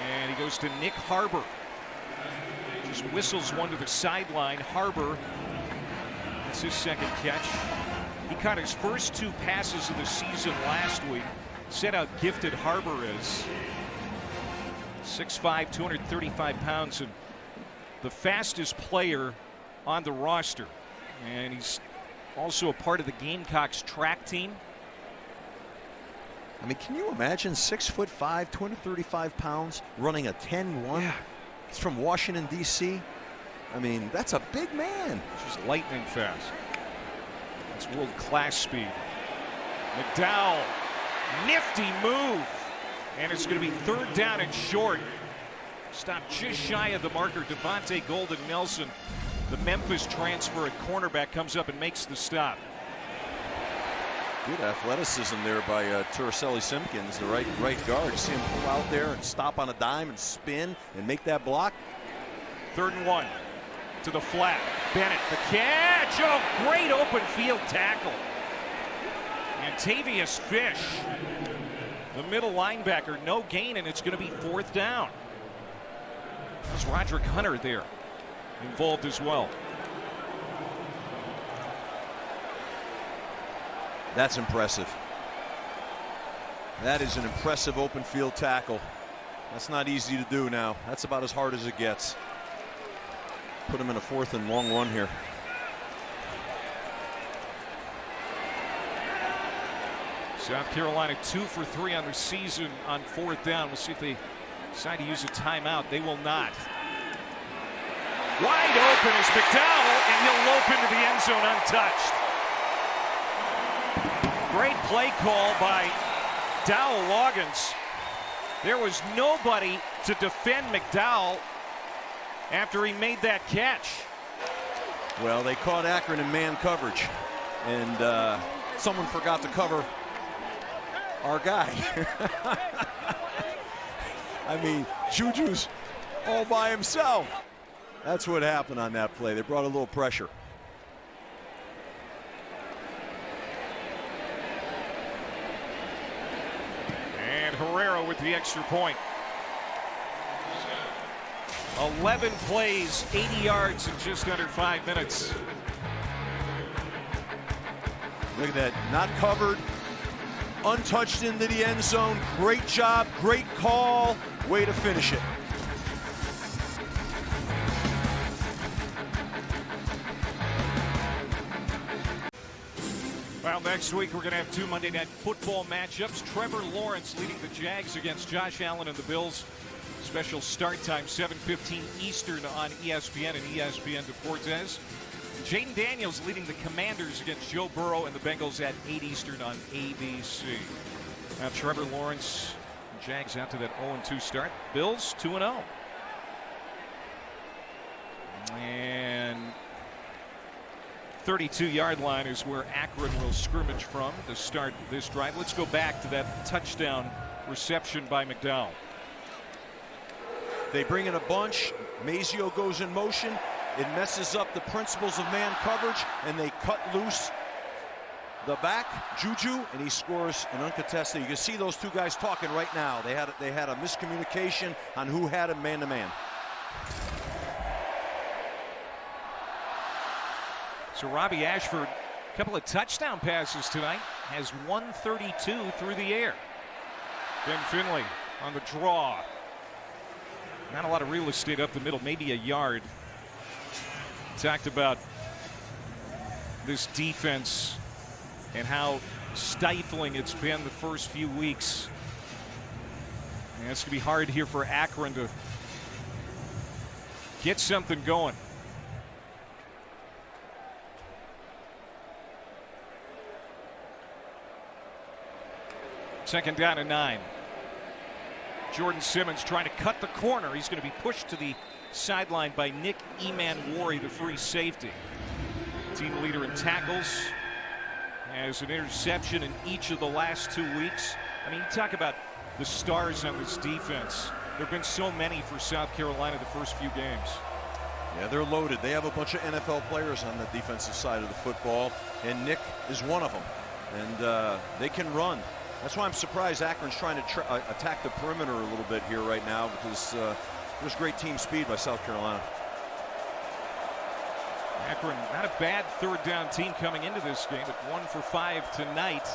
and he goes to Nick Harbor. Just whistles one to the sideline. Harbor, that's his second catch. He caught his first two passes of the season last week. Said how gifted Harbor is. 6'5", 235 pounds, and the fastest player on the roster. And he's also a part of the Gamecocks track team. I mean, can you imagine 6'5", 235 pounds, running a 10-1? Yeah. He's from Washington, D.C. I mean, that's a big man. Just lightning fast. That's world-class speed. McDowell, nifty move. And it's going to be third down and short. Stopped just shy of the marker. Devontae Golden Nelson, the Memphis transfer at cornerback, comes up and makes the stop. Good athleticism there by Torricelli Simpkins, the right guard. See him pull out there and stop on a dime and spin and make that block. 3rd and 1 to the flat. Bennett, the catch. Oh, great open field tackle. And Tavius Fish, the middle linebacker, no gain, and it's going to be 4th down. There's Roderick Hunter there, involved as well. That's impressive. That is an impressive open field tackle. That's not easy to do now. That's about as hard as it gets. Put him in a 4th and long one here. South Carolina 2 for 3 on the season on 4th down. We'll see if they decide to use a timeout. They will not. Wide open is McDowell, and he'll lope into the end zone untouched. Great play call by Dowell Loggins. There was nobody to defend McDowell after he made that catch. Well, they caught Akron in man coverage, and someone forgot to cover our guy. I mean, Juju's all by himself. That's what happened on that play. They brought a little pressure. And Herrera with the extra point. 11 plays, 80 yards in just under 5 minutes. Look at that, not covered, untouched into the end zone. Great job, great call, way to finish it. Well, next week we're going to have 2 Monday Night Football matchups. Trevor Lawrence leading the Jags against Josh Allen and the Bills. Special start time, 7:15 Eastern on ESPN and ESPN Deportes. Jaden Daniels leading the Commanders against Joe Burrow and the Bengals at 8 Eastern on ABC. Now Trevor Lawrence, Jags out to that 0-2 start. Bills 2-0. And 32-yard line is where Akron will scrimmage from to start this drive. Let's go back to that touchdown reception by McDowell. They bring in a bunch. Mazio goes in motion. It messes up the principles of man coverage, and they cut loose the back, Juju, and he scores an uncontested. You can see those two guys talking right now. They had a miscommunication on who had him man-to-man. So Robbie Ashford, a couple of touchdown passes tonight, has 132 through the air. Ben Finley on the draw. Not a lot of real estate up the middle, maybe a yard. Talked about this defense and how stifling it's been the first few weeks. And it's going to be hard here for Akron to get something going. Second down and 9. Jordan Simmons trying to cut the corner. He's going to be pushed to the sideline by Nick Emanwari, the free safety. Team leader in tackles. Has an interception in each of the last 2 weeks. I mean, you talk about the stars on this defense. There have been so many for South Carolina the first few games. Yeah, they're loaded. They have a bunch of NFL players on the defensive side of the football, and Nick is one of them. And they can run. That's why I'm surprised Akron's trying to attack the perimeter a little bit here right now, because there's great team speed by South Carolina. Akron, not a bad third down team coming into this game, but 1 for 5 tonight.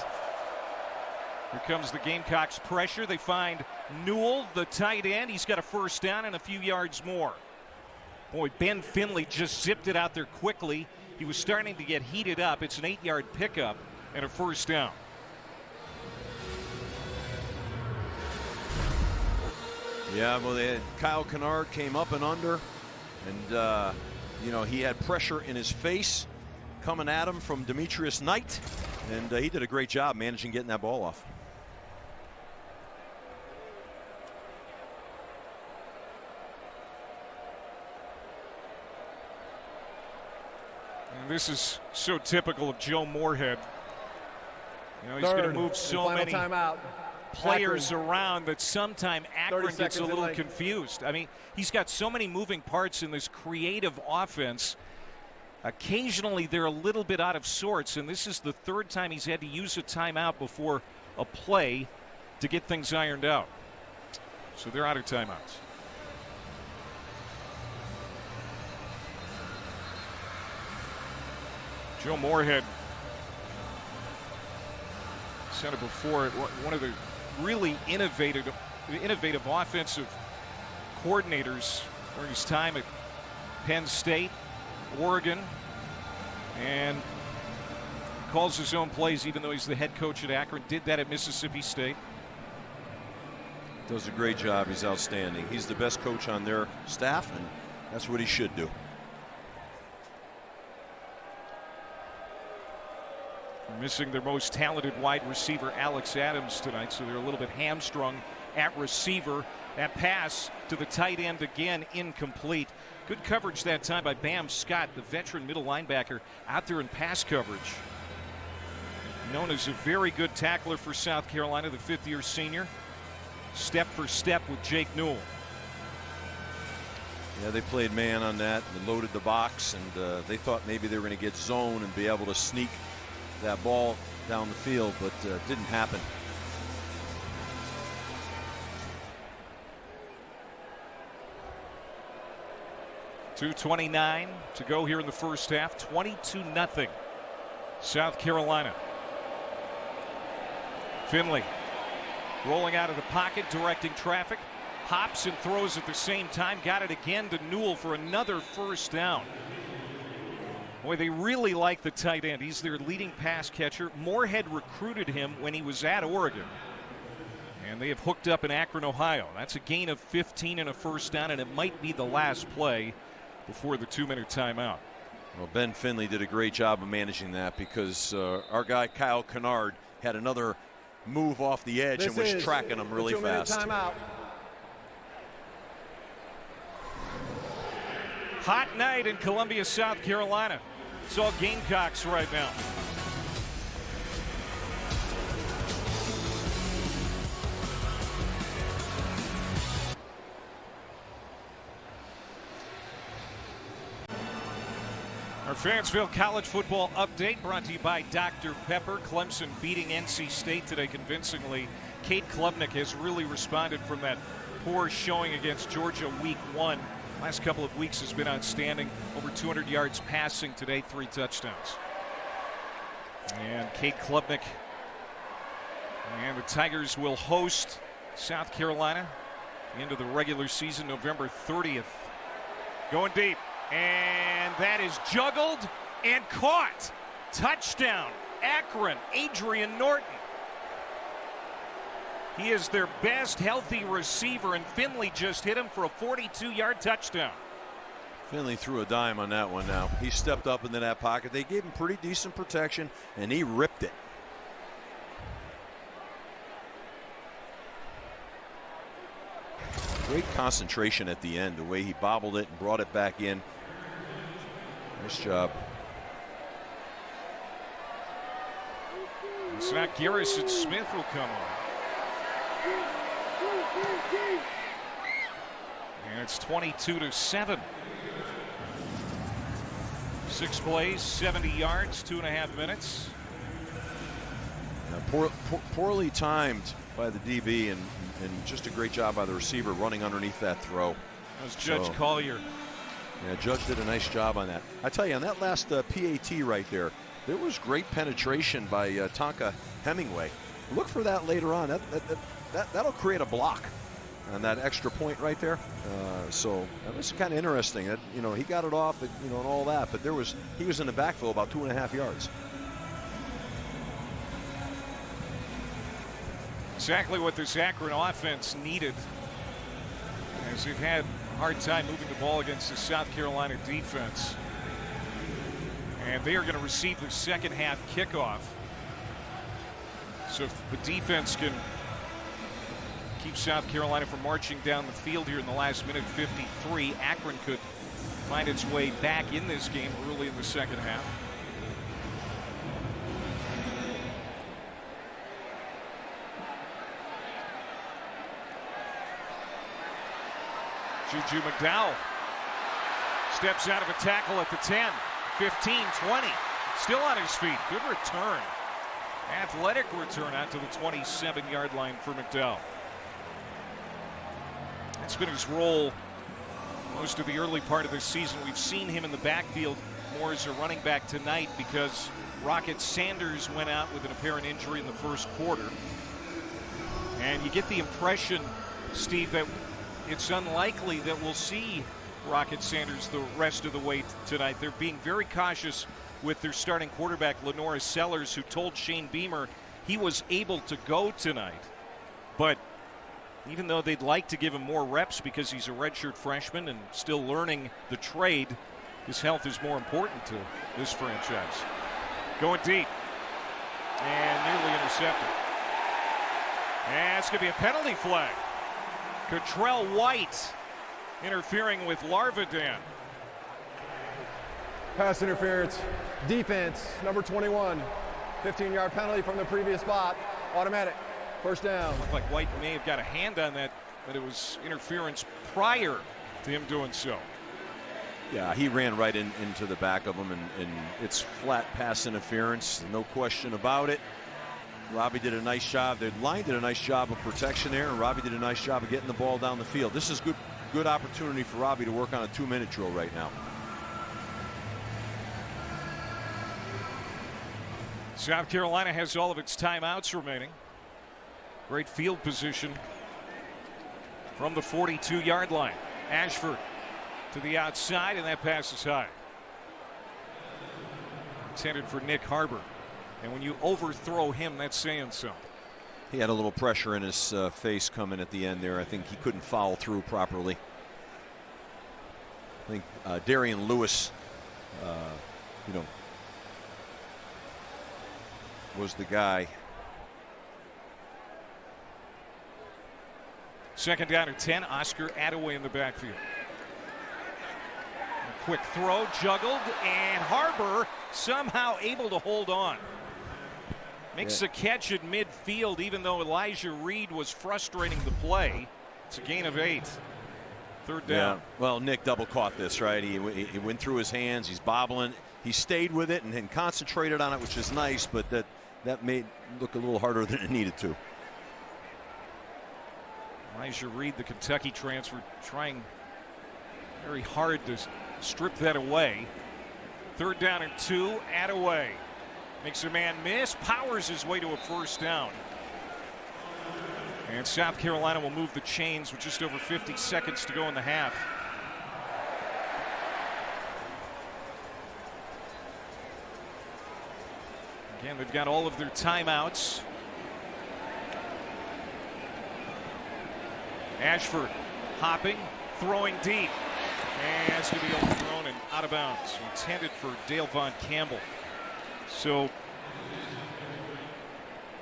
Here comes the Gamecocks pressure. They find Newell, the tight end. He's got a first down and a few yards more. Boy, Ben Finley just zipped it out there quickly. He was starting to get heated up. It's an 8-yard pickup and a first down. Yeah, well, Kyle Kennard came up and under, and you know, he had pressure in his face coming at him from Demetrius Knight, and he did a great job managing getting that ball off. And this is so typical of Joe Moorhead. You know, he's going to move so many players around that sometime Akron gets a little confused. I mean, he's got so many moving parts in this creative offense. Occasionally they're a little bit out of sorts, and this is the third time he's had to use a timeout before a play to get things ironed out. So they're out of timeouts. Joe Moorhead said it before, one of the really innovative offensive coordinators during his time at Penn State, Oregon, and calls his own plays even though he's the head coach at Akron. Did that at Mississippi State. Does a great job. He's outstanding. He's the best coach on their staff, and that's what he should do. Missing their most talented wide receiver, Alex Adams, tonight, so they're a little bit hamstrung at receiver. That pass to the tight end again, incomplete. Good coverage that time by Bam Scott, the veteran middle linebacker, out there in pass coverage. Known as a very good tackler for South Carolina, the fifth-year senior. Step for step with Jake Newell. Yeah, they played man on that. They loaded the box, and they thought maybe they were going to get zone and be able to sneak that ball down the field, but didn't happen. .229 to go here in the first half. 22-0 South Carolina. Finley rolling out of the pocket, directing traffic, hops and throws at the same time. Got it again to Newell for another first down. Boy, they really like the tight end. He's their leading pass catcher. Moorhead recruited him when he was at Oregon. And they have hooked up in Akron, Ohio. That's a gain of 15 and a first down, and it might be the last play before the 2-minute timeout. Well, Ben Finley did a great job of managing that, because our guy Kyle Kennard had another move off the edge and was tracking him really fast. Timeout. Hot night in Columbia, South Carolina. It's all Gamecocks right now. Our Fayetteville College Football Update brought to you by Dr. Pepper. Clemson beating NC State today convincingly. Cade Klubnik has really responded from that poor showing against Georgia week 1. Last couple of weeks has been outstanding. Over 200 yards passing today, 3 touchdowns. And Cade Klubnik and the Tigers will host South Carolina into the regular season November 30th. Going deep. And that is juggled and caught. Touchdown, Akron, Adrian Norton. He is their best healthy receiver, and Finley just hit him for a 42-yard touchdown. Finley threw a dime on that one now. He stepped up into that pocket. They gave him pretty decent protection, and he ripped it. Great concentration at the end, the way he bobbled it and brought it back in. Nice job. It's not Garrison Smith will come on. And it's 22-7. 6 plays, 70 yards, 2.5 minutes. Poorly timed by the DB and just a great job by the receiver running underneath that throw. That was Judge Collier. Yeah, Judge did a nice job on that. I tell you, on that last PAT right there, there was great penetration by Tonka Hemingway. Look for that later on. That'll create a block on that extra point right there. So that was kind of interesting. That, you know, he got it off, and all that, but he was in the backfield about 2.5 yards. Exactly what this Akron offense needed, as they've had a hard time moving the ball against the South Carolina defense. And they are going to receive the second half kickoff. So if the defense can keep South Carolina from marching down the field here in the last minute 53, Akron could find its way back in this game early in the second half. Juju McDowell steps out of a tackle at the 10, 15, 20. Still on his feet. Good return. Athletic return out to the 27-yard line for McDowell. It's been his role most of the early part of this season. We've seen him in the backfield more as a running back tonight because Rocket Sanders went out with an apparent injury in the first quarter. And you get the impression, Steve, that it's unlikely that we'll see Rocket Sanders the rest of the way tonight. They're being very cautious with their starting quarterback, Lenora Sellers, who told Shane Beamer he was able to go tonight. But even though they'd like to give him more reps because he's a redshirt freshman and still learning the trade, his health is more important to this franchise. Going deep. And nearly intercepted. And it's going to be a penalty flag. Cottrell White interfering with Larvadan. Pass interference. Defense, number 21. 15-yard penalty from the previous spot. Automatic. First down. Looked like White may have got a hand on that, but it was interference prior to him doing so. Yeah, he ran right into the back of him, and it's flat pass interference, no question about it. Robbie did a nice job. The line did a nice job of protection there, and Robbie did a nice job of getting the ball down the field. This is good opportunity for Robbie to work on a 2-minute drill right now. South Carolina has all of its timeouts remaining. Great field position from the 42-yard line. Ashford to the outside, and that pass is high. Intended for Nick Harbor. And when you overthrow him, that's saying something. He had a little pressure in his face coming at the end there. I think he couldn't foul through properly. I think Darian Lewis, was the guy. Second down and 10. Oscar Attaway in the backfield. A quick throw, juggled, and Harbor somehow able to hold on. Makes a catch at midfield, even though Elijah Reed was frustrating the play. It's a gain of 8. Third down. Yeah. Well, Nick double caught this, right? He went through his hands. He's bobbling. he stayed with it and concentrated on it, which is nice, but that made it look a little harder than it needed to. Elijah Reed, the Kentucky transfer, trying very hard to strip that away. 3rd down and 2, Attaway makes a man miss, powers his way to a 1st down. And South Carolina will move the chains with just over 50 seconds to go in the half. Again, they've got all of their timeouts. Ashford hopping, throwing deep. And it's going to be overthrown and out of bounds. Intended for Dale Von Campbell. So I'm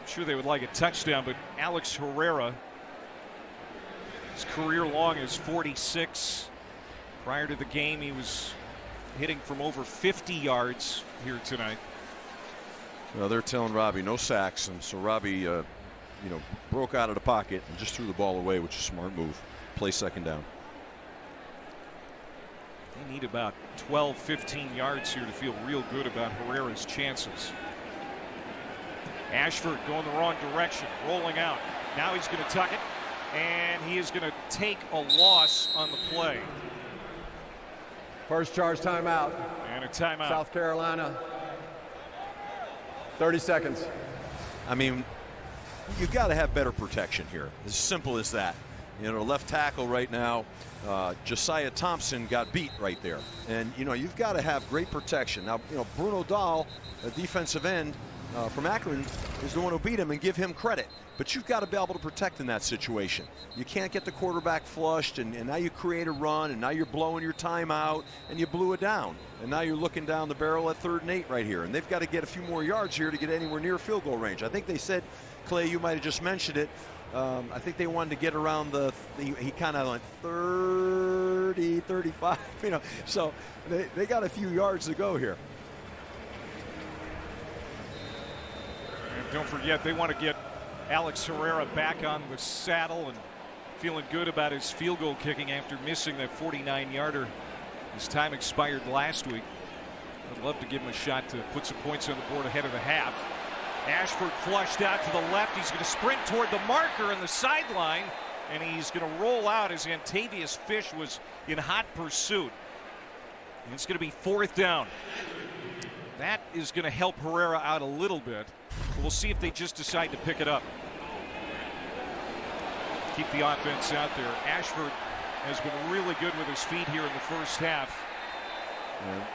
sure they would like a touchdown, but Alex Herrera, his career long is 46. Prior to the game, he was hitting from over 50 yards here tonight. Well, they're telling Robbie no sacks, and so Robbie, broke out of the pocket and just threw the ball away, which is a smart move. Play 2nd down. They need about 12, 15 yards here to feel real good about Herrera's chances. Ashford going the wrong direction, rolling out. Now he's going to tuck it, and he is going to take a loss on the play. First charge timeout. And a timeout. South Carolina. 30 seconds. I mean, you've got to have better protection here. As simple as that. Left tackle right now, Josiah Thompson got beat right there. And, you've got to have great protection. Now, Bruno Dahl, a defensive end from Akron, is the one who beat him, and give him credit. But you've got to be able to protect in that situation. You can't get the quarterback flushed, and now you create a run, and now you're blowing your time out, and you blew it down. And now you're looking down the barrel at 3rd and 8 right here. And they've got to get a few more yards here to get anywhere near field goal range. I think they said, Clay, you might have just mentioned it, I think they wanted to get around he kind of went 30, 35, so they got a few yards to go here. And don't forget, they want to get Alex Herrera back on the saddle and feeling good about his field goal kicking after missing that 49-yarder. His time expired last week. I'd love to give him a shot to put some points on the board ahead of the half. Ashford flushed out to the left. He's going to sprint toward the marker on the sideline, and he's going to roll out as Antavius Fish was in hot pursuit. And it's going to be 4th down. That is going to help Herrera out a little bit. We'll see if they just decide to pick it up. Keep the offense out there. Ashford has been really good with his feet here in the 1st half. Yeah.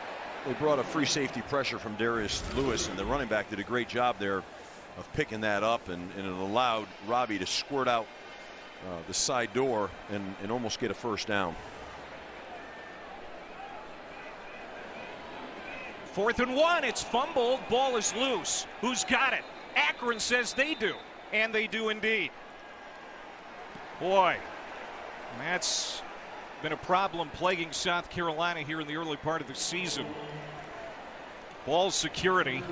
They brought a free safety pressure from Darius Lewis, and the running back did a great job there of picking that up, and it allowed Robbie to squirt out the side door and almost get a 1st down. 4th and 1. It's fumbled. Ball is loose. Who's got it? Akron says they do, and they do indeed. Boy, that's been a problem plaguing South Carolina here in the early part of the season. Ball security.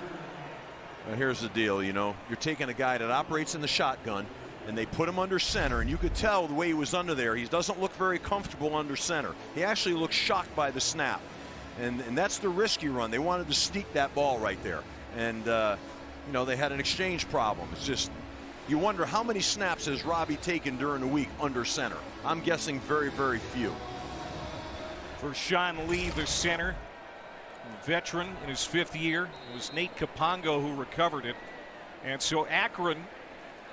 Now here's the deal, you're taking a guy that operates in the shotgun, and they put him under center, and you could tell the way he was under there, he doesn't look very comfortable under center. He actually looks shocked by the snap, and that's the risk you run. They wanted to sneak that ball right there, and they had an exchange problem. It's just, you wonder how many snaps has Robbie taken during the week under center. I'm guessing very, very few. For Sean Lee, the center, veteran in his 5th year. It was Nate Capongo who recovered it. And so Akron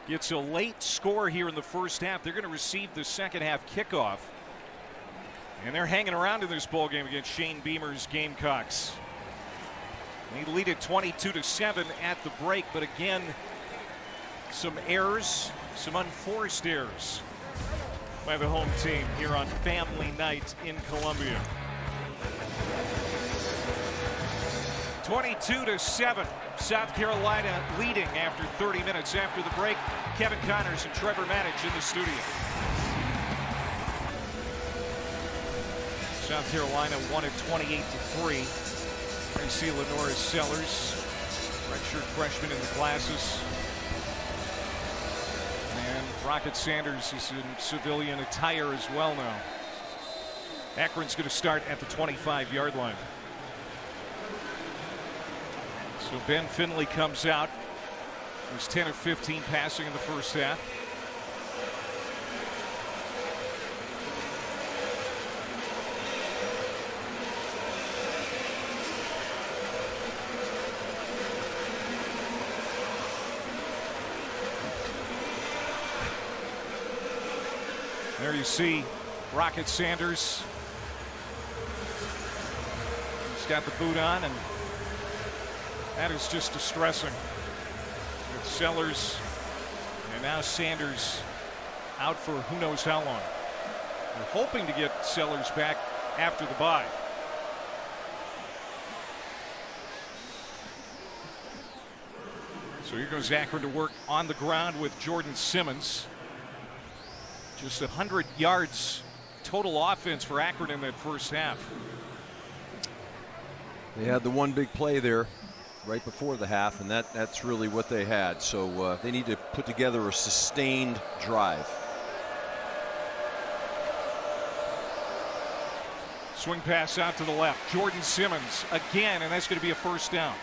gets a late score here in the 1st half. They're going to receive the 2nd half kickoff. And they're hanging around in this ball game against Shane Beamer's Gamecocks. They lead it 22-7 at the break, but again, some errors, some unforced errors by the home team here on family night in Columbia. 22-7, South Carolina leading after 30 minutes. After the break, Kevin Connors and Trevor Maddich in the studio. South Carolina won it 28-3. Tracy Lenora Sellers, redshirt freshman in the classes. And Rocket Sanders is in civilian attire as well now. Akron's going to start at the 25-yard line. So Ben Finley comes out. He was 10 of 15 passing in the first half. There you see Rocket Sanders. He's got the boot on, and that is just distressing. With Sellers and now Sanders out for who knows how long. They're hoping to get Sellers back after the bye. So here goes Akron to work on the ground with Jordan Simmons. Just 100 yards total offense for Akron in that first half. They had the one big play there right before the half, and that's really what they had. So they need to put together a sustained drive. Swing pass out to the left. Jordan Simmons again, and that's going to be a first down.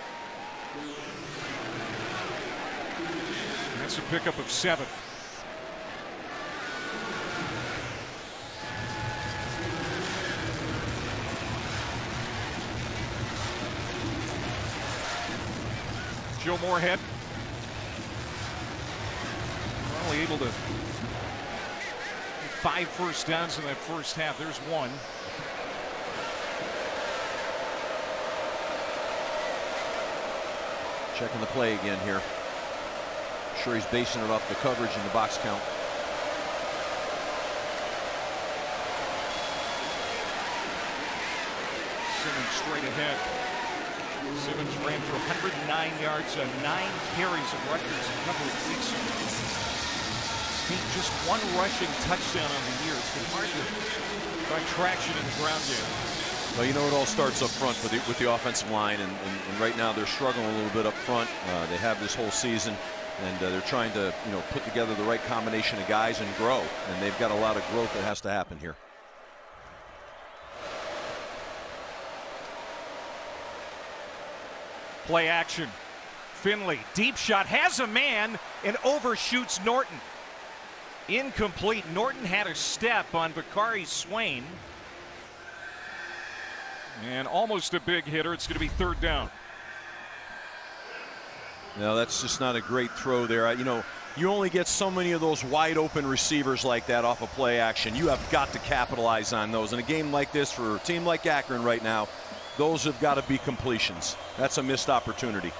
And that's a pickup of 7. Joe Moorhead only able to get 5 first downs in that first half. There's one. Checking the play again here. Sure, he's basing it off the coverage in the box count. Simmons straight ahead. Simmons ran for 109 yards on 9 carries of Rutgers a couple of weeks ago. Just one rushing touchdown on the year. It's been hard to find traction in the ground game. Well, you know, it all starts up front with the offensive line, and right now they're struggling a little bit up front. They have this whole season, and they're trying to, you know, put together the right combination of guys and grow. And they've got a lot of growth that has to happen here. Play action. Finley, deep shot, has a man and overshoots Norton. Incomplete. Norton had a step on Bakari Swain. And almost a big hitter. It's going to be 3rd down. No, that's just not a great throw there. You know, you only get so many of those wide open receivers like that off of play action. You have got to capitalize on those. In a game like this, for a team like Akron right now, those have got to be completions. That's a missed opportunity.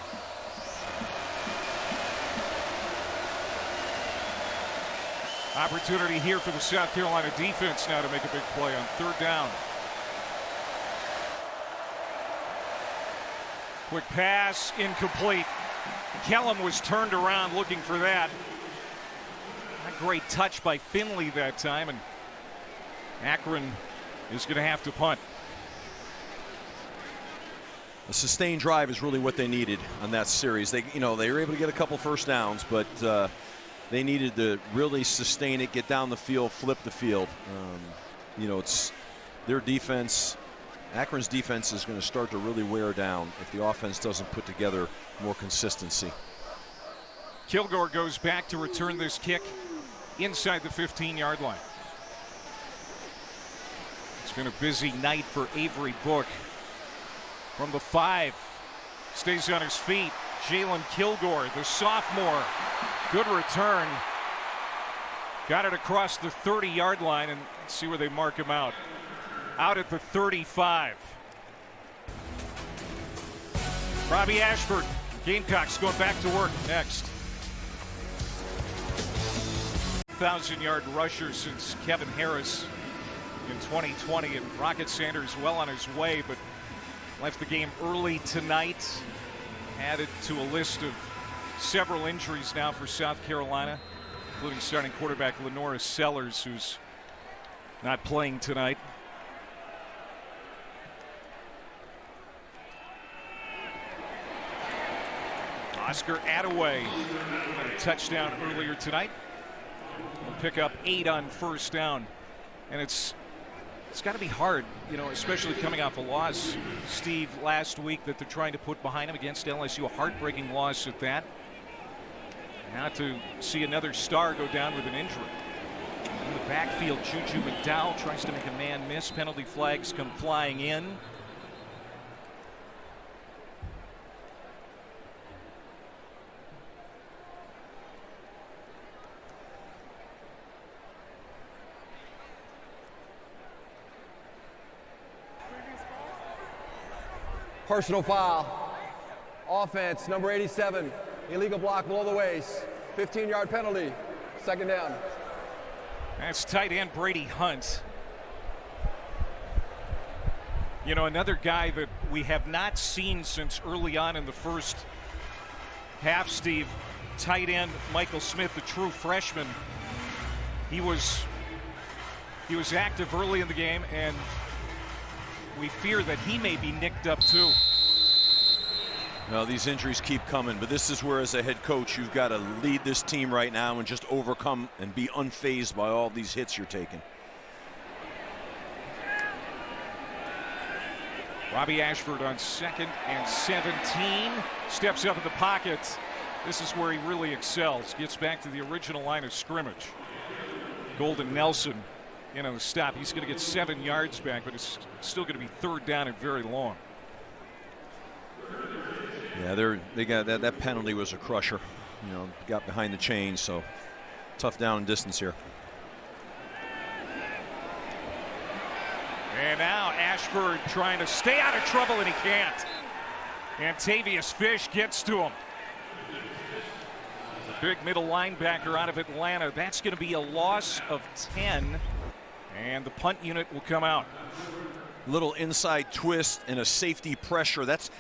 Opportunity here for the South Carolina defense now to make a big play on 3rd down. Quick pass, incomplete. Kellum was turned around looking for that. A great touch by Finley that time, and Akron is going to have to punt. A sustained drive is really what they needed on that series. They were able to get a couple first downs, but they needed to really sustain it, get down the field, flip the field. You know, it's their defense. Akron's defense is going to start to really wear down if the offense doesn't put together more consistency. Kilgore goes back to return this kick inside the 15-yard line. It's been a busy night for Avery Book. From the 5, stays on his feet. Jalen Kilgore, the sophomore. Good return. Got it across the 30-yard line, and let's see where they mark him out. Out at the 35. Robbie Ashford, Gamecocks going back to work next. 1,000-yard rusher since Kevin Harris in 2020, and Rocket Sanders well on his way, but left the game early tonight. Added to a list of several injuries now for South Carolina, including starting quarterback Lenora Sellers, who's not playing tonight. Oscar Attaway had a touchdown earlier tonight. He'll pick up 8 on first down. And it's It's got to be hard, you know, especially coming off a loss, Steve, last week that they're trying to put behind them against LSU. A heartbreaking loss at that. Now to see another star go down with an injury. In the backfield, Juju McDowell tries to make a man miss. Penalty flags come flying in. Personal foul. Offense, number 87. Illegal block below the waist. 15-yard penalty. Second down. That's tight end Brady Hunt. You know, another guy that we have not seen since early on in the first half, Steve. Tight end Michael Smith, the true freshman. He was active early in the game, and we fear that he may be nicked up too. Well, these injuries keep coming, but this is where, as a head coach, you've got to lead this team right now and just overcome and be unfazed by all these hits you're taking. Robbie Ashford on 2nd and 17. Steps up in the pocket. This is where he really excels. Gets back to the original line of scrimmage. Golden Nelson in on the stop. He's going to get 7 yards back, but it's still going to be 3rd down and very long. Yeah, they got that penalty was a crusher. You know, got behind the chains, so tough down and distance here. And now Ashford trying to stay out of trouble, and he can't. Antavius Fish gets to him. The big middle linebacker out of Atlanta. That's going to be a loss of 10, and the punt unit will come out. Little inside twist and a safety pressure. That's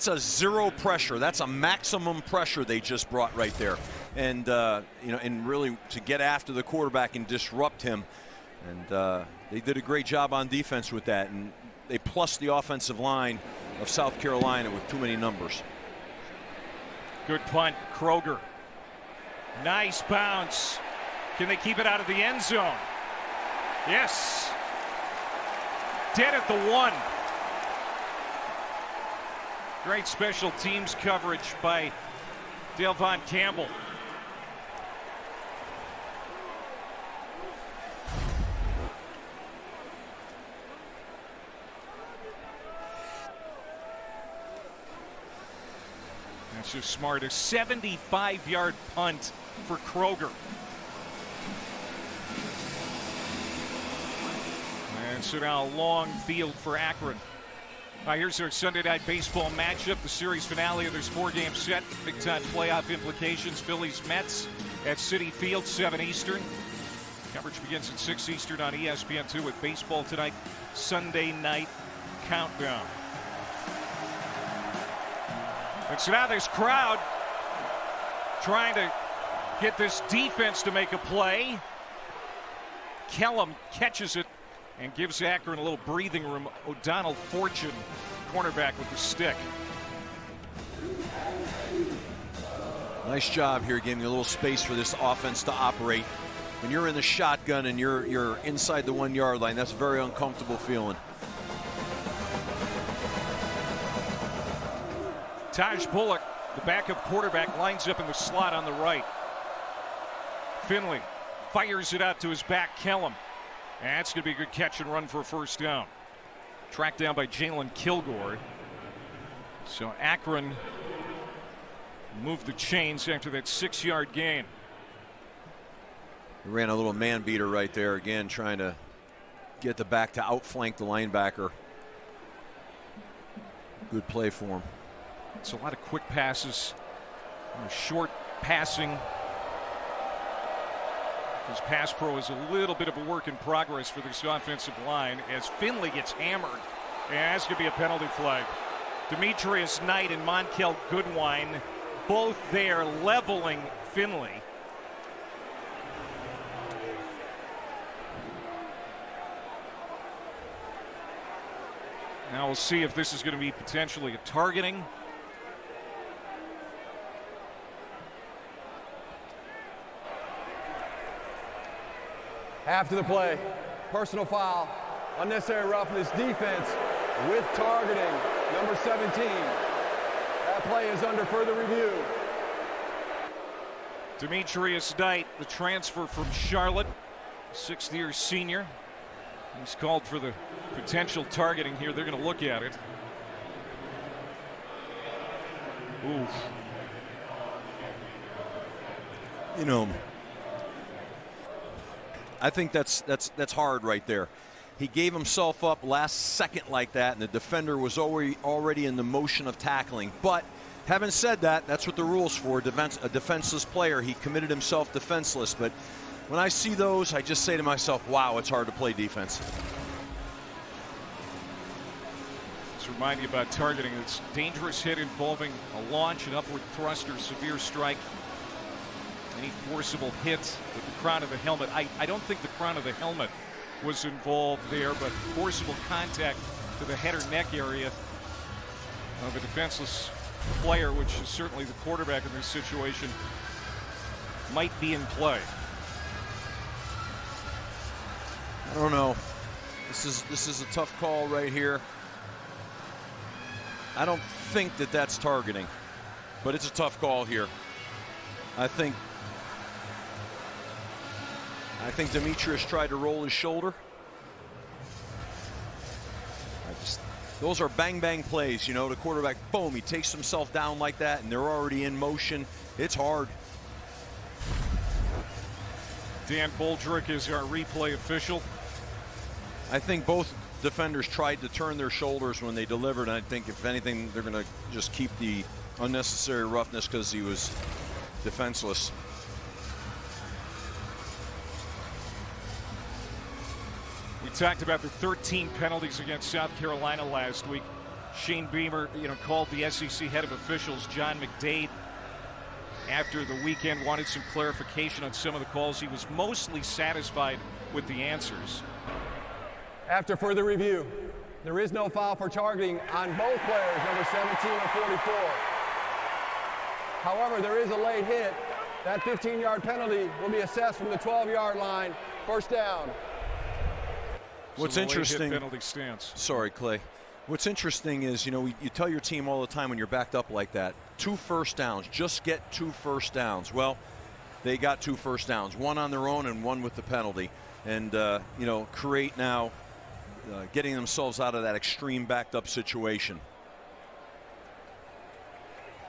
a zero pressure. That's a maximum pressure they just brought right there. And you know, and really to get after the quarterback and disrupt him. And they did a great job on defense with that. And they plus the offensive line of South Carolina with too many numbers. Good punt, Kroger. Nice bounce. Can they keep it out of the end zone? Yes. Dead at the 1. Great special teams coverage by Dale Von Campbell. That's just smart. A 75-yard punt for Kroger. And so now a long field for Akron. Here's our Sunday Night Baseball matchup, the series finale of this 4-game set. Big-time playoff implications. Phillies-Mets at Citi Field, 7 Eastern. Coverage begins at 6 Eastern on ESPN2 with Baseball Tonight Sunday Night Countdown. And so now this crowd trying to get this defense to make a play. Kellum catches it and gives Akron a little breathing room. O'Donnell Fortune, cornerback, with the stick. Nice job here, giving a little space for this offense to operate. When you're in the shotgun and you're inside the 1 yard line, that's a very uncomfortable feeling. Taj Bullock, the backup quarterback, lines up in the slot on the right. Finley fires it out to his back, Kellum. That's going to be a good catch and run for a first down. Tracked down by Jalen Kilgore. So Akron moved the chains after that 6-yard gain. He ran a little man beater right there again, trying to get the back to outflank the linebacker. Good play for him. It's a lot of quick passes, short passing. His pass pro is a little bit of a work in progress for this offensive line as Finley gets hammered. And that's going to be a penalty flag. Demetrius Knight and Monkel Goodwine both there leveling Finley. Now we'll see if this is going to be potentially a targeting. After the play, personal foul, Unnecessary roughness defense with targeting, number 17. That play is under further review. Demetrius Knight, the transfer from Charlotte, sixth-year senior. He's called for the potential targeting here. They're going to look at it. Oof. You know, I think that's hard right there. He gave himself up last second like that, and the defender was already in the motion of tackling. But having said that, that's what the rule's for. A defenseless player, he committed himself defenseless. But when I see those, I just say to myself, wow, it's hard to play defense. Let's remind you about targeting. It's a dangerous hit involving a launch, an upward thrust, or severe strike. Any forcible hits with the crown of the helmet. I don't think the crown of the helmet was involved there, but forcible contact to the head or neck area of a defenseless player, which is certainly the quarterback in this situation, might be in play. I don't know. This is a tough call right here. I don't think that that's targeting, but it's a tough call here. I think Demetrius tried to roll his shoulder. Those are bang bang plays, you know. The quarterback, boom, he takes himself down like that, and they're already in motion. It's hard. Dan Boldrick is our replay official. I think both defenders tried to turn their shoulders when they delivered, and I think if anything, they're going to just keep the unnecessary roughness because he was defenseless. We talked about the 13 penalties against South Carolina last week. Shane Beamer, called the SEC head of officials, John McDade, after the weekend, wanted some clarification on some of the calls. He was mostly satisfied with the answers. After further review, there is no foul for targeting on both players, number 17 and 44. However, there is a late hit. That 15-yard penalty will be assessed from the 12-yard line. First down. What's so interesting, penalty stance. Sorry, Clay. What's interesting is, you tell your team all the time when you're backed up like that, 2 first downs, just get 2 first downs. Well, they got 2 first downs, one on their own and one with the penalty. And, create now getting themselves out of that extreme backed up situation.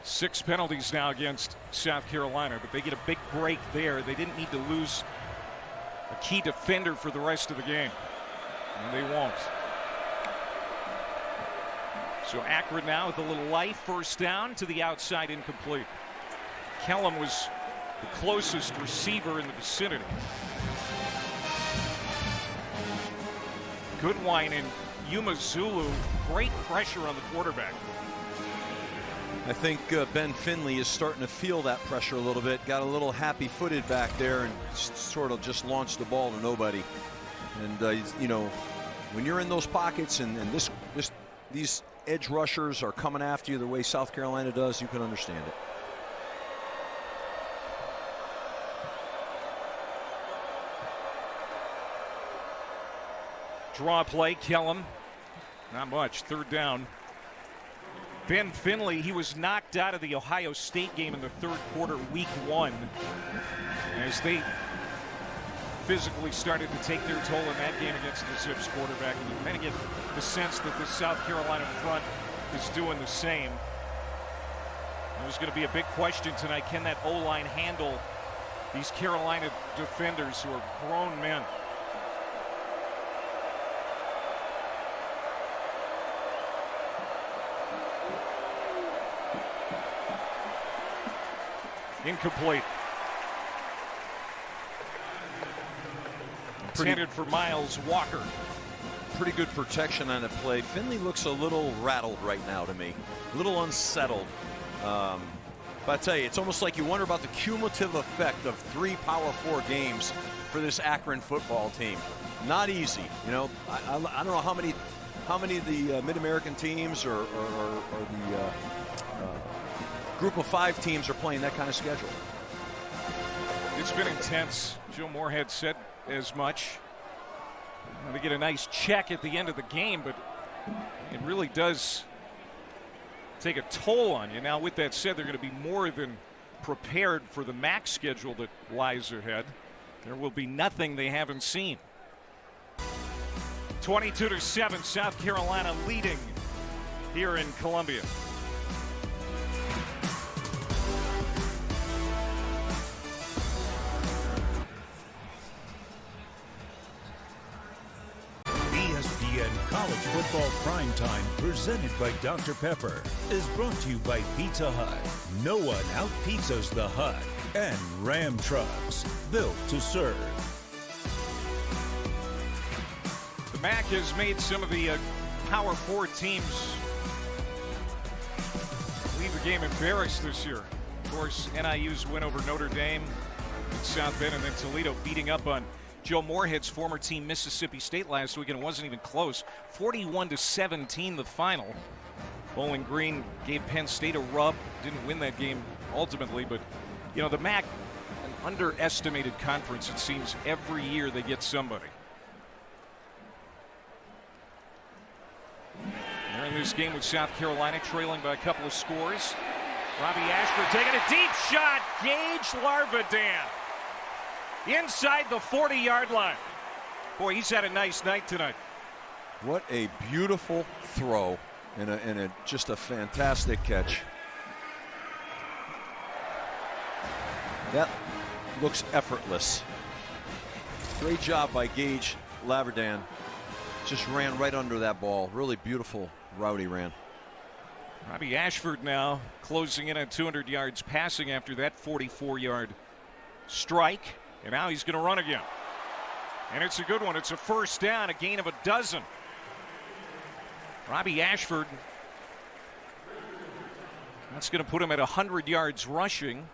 6 penalties now against South Carolina, but they get a big break there. They didn't need to lose a key defender for the rest of the game, and they won't. So Akron now with a little life, first down to the outside, incomplete. Kellum was the closest receiver in the vicinity. Goodwine and Yuma Zulu, great pressure on the quarterback. I think Ben Finley is starting to feel that pressure a little bit. Got a little happy-footed back there and sort of just launched the ball to nobody. And when you're in those pockets and these edge rushers are coming after you the way South Carolina does, you can understand it. Draw play, Kellum. Not much, third down. Ben Finley, he was knocked out of the Ohio State game in the third quarter, week 1, as they physically started to take their toll in that game against the Zips quarterback. And you kind of get the sense that the South Carolina front is doing the same. There's going to be a big question tonight. Can that O-line handle these Carolina defenders who are grown men? Incomplete. Intended for Miles Walker. Pretty good protection on the play. Finley looks a little rattled right now to me, a little unsettled. But I tell you, it's almost like you wonder about the cumulative effect of 3 Power 4 games for this Akron football team. Not easy, I don't know how many of the Mid-American teams or the Group of 5 teams are playing that kind of schedule. It's been intense. Joe Moorhead said as much. They get a nice check at the end of the game, but it really does take a toll on you. Now, with that said, they're going to be more than prepared for the MAC schedule that lies ahead. There will be nothing they haven't seen. 22-7, South Carolina leading here in Columbia. ESPN College Football Primetime, presented by Dr. Pepper, is brought to you by Pizza Hut. No one out-pizzas the Hut. And Ram Trucks, built to serve. The MAC has made some of the Power 4 teams leave the game embarrassed this year. Of course, NIU's win over Notre Dame, South Bend, and then Toledo beating up on Joe Moorhead's former team Mississippi State last week, and it wasn't even close. 41-17 the final. Bowling Green gave Penn State a rub. Didn't win that game ultimately, but you know, the MAC, an underestimated conference, it seems. Every year they get somebody. They're in this game with South Carolina, trailing by a couple of scores. Robbie Ashford taking a deep shot. Gage Larvadan inside the 40-yard line. Boy, he's had a nice night tonight. What a beautiful throw and just a fantastic catch. That looks effortless. Great job by Gage Laverdan. Just ran right under that ball. Really beautiful route he ran. Robbie Ashford now closing in at 200 yards passing after that 44-yard strike. And now he's going to run again. And it's a good one. It's a first down, a gain of 12. Robbie Ashford. That's going to put him at 100 yards rushing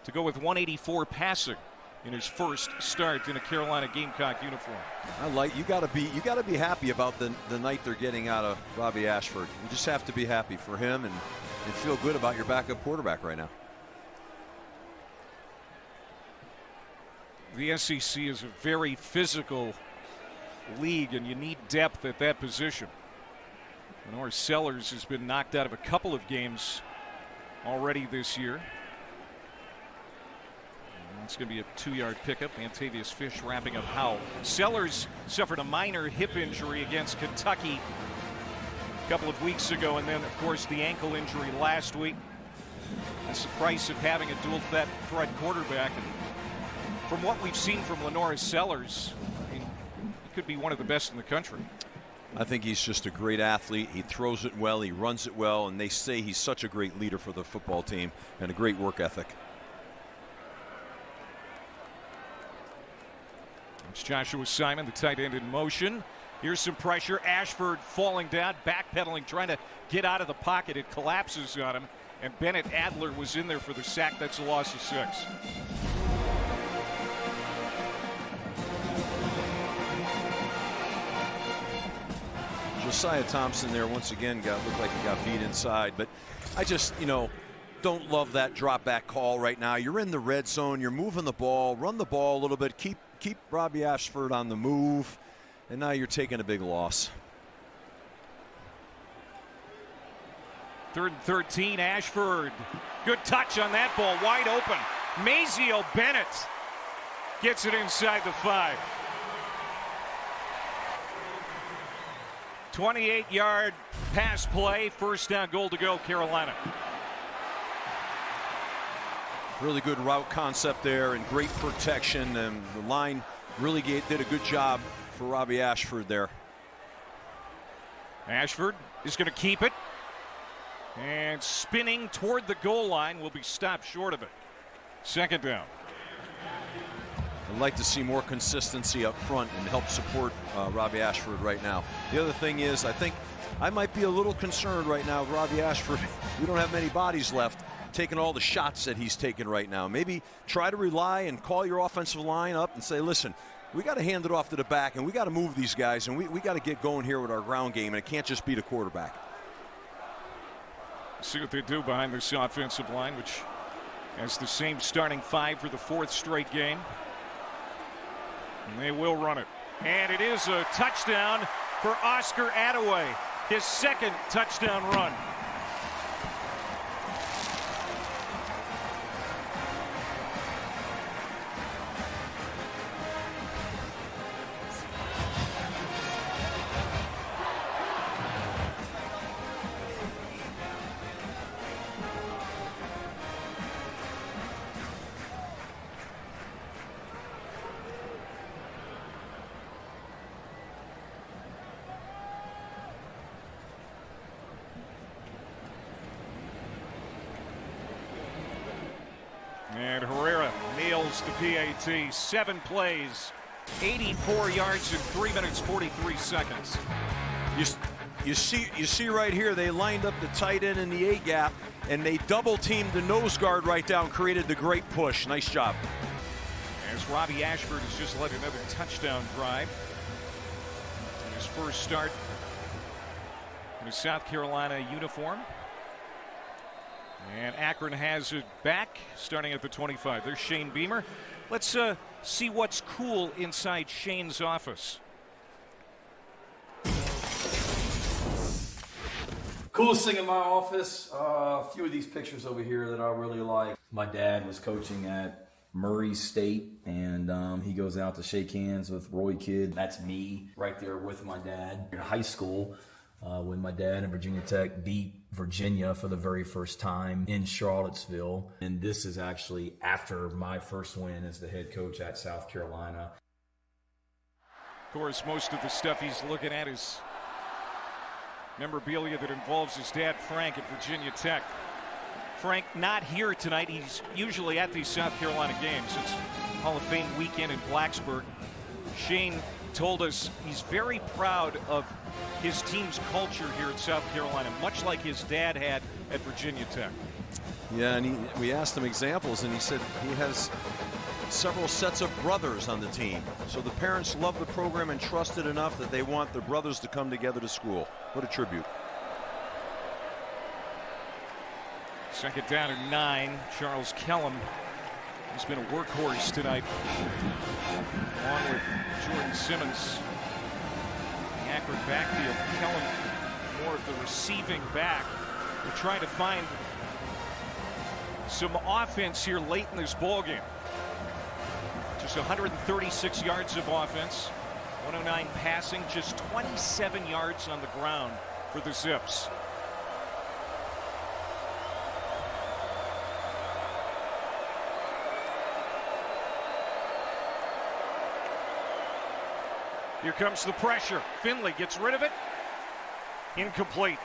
to go with 184 passing in his first start in a Carolina Gamecock uniform. You got to be happy about the night they're getting out of Robbie Ashford. You just have to be happy for him and feel good about your backup quarterback right now. The SEC is a very physical league, and you need depth at that position. Lenore Sellers has been knocked out of a couple of games already this year. It's going to be a 2-yard pickup. Antavius Fish wrapping up Howell. Sellers suffered a minor hip injury against Kentucky a couple of weeks ago, and then, of course, the ankle injury last week. That's the price of having a dual threat quarterback. And from what we've seen from Lenore Sellers, I mean, he could be one of the best in the country. I think he's just a great athlete. He throws it well, he runs it well, and they say he's such a great leader for the football team and a great work ethic. It's Joshua Simon, the tight end, in motion. Here's some pressure. Ashford falling down, backpedaling, trying to get out of the pocket. It collapses on him, and Bennett Adler was in there for the sack. That's a loss of 6. Josiah Thompson there once again looked like he got beat inside, but I just, don't love that drop back call right now. You're in the red zone, you're moving the ball, run the ball a little bit, keep Robbie Ashford on the move, and now you're taking a big loss. 3rd and 13, Ashford. Good touch on that ball, wide open. Mazio Bennett gets it inside the 5. 28-yard pass play, first down, goal to go, Carolina. Really good route concept there and great protection, and the line really did a good job for Robbie Ashford there. Ashford is going to keep it, and spinning toward the goal line, will be stopped short of it. 2nd down. I'd like to see more consistency up front and help support Robbie Ashford right now. The other thing is, I think I might be a little concerned right now with Robbie Ashford. We don't have many bodies left taking all the shots that he's taking right now. Maybe try to rely and call your offensive line up and say, listen, we got to hand it off to the back, and we got to move these guys, and we got to get going here with our ground game, and it can't just be the quarterback. See what they do behind this offensive line, which has the same starting 5 for the 4th straight game. And they will run it. And it is a touchdown for Oscar Attaway, his second touchdown run. And Herrera nails the PAT. 7 plays, 84 yards in 3 minutes, 43 seconds. You see right here, they lined up the tight end in the A gap, and they double teamed the nose guard right down, created the great push. Nice job. As Robbie Ashford has just led another touchdown drive in his first start in his South Carolina uniform. And Akron has it back, starting at the 25. There's Shane Beamer. Let's see what's cool inside Shane's office. Coolest thing in my office, a few of these pictures over here that I really like. My dad was coaching at Murray State, and he goes out to shake hands with Roy Kidd. That's me right there with my dad. In high school, when my dad and Virginia Tech beat Virginia for the very first time in Charlottesville. And this is actually after my first win as the head coach at South Carolina. Of course, most of the stuff he's looking at is memorabilia that involves his dad, Frank, at Virginia Tech. Frank not here tonight. He's usually at these South Carolina games. It's Hall of Fame weekend in Blacksburg. Shane told us he's very proud of his team's culture here at South Carolina, much like his dad had at Virginia Tech. Yeah, and we asked him examples, and he said he has several sets of brothers on the team. So the parents love the program and trust it enough that they want their brothers to come together to school. What a tribute. Second down and 9. Charles Kellum has been a workhorse tonight, along with Jordan Simmons. The Akron backfield, Kellum more of the receiving back. They're trying to find some offense here late in this ballgame. Just 136 yards of offense, 109 passing, just 27 yards on the ground for the Zips. Here comes the pressure. Finley gets rid of it. Incomplete.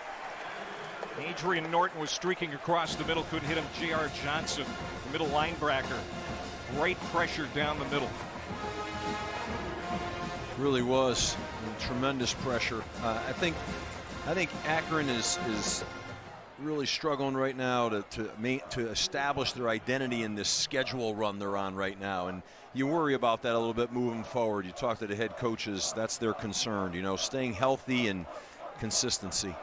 Adrian Norton was streaking across the middle, couldn't hit him. J.R. Johnson, the middle linebacker. Great pressure down the middle. Really was tremendous pressure. I think Akron is really struggling right now to establish their identity in this schedule run they're on right now, and you worry about that a little bit moving forward. You talk to the head coaches, that's their concern, you know, staying healthy and consistency.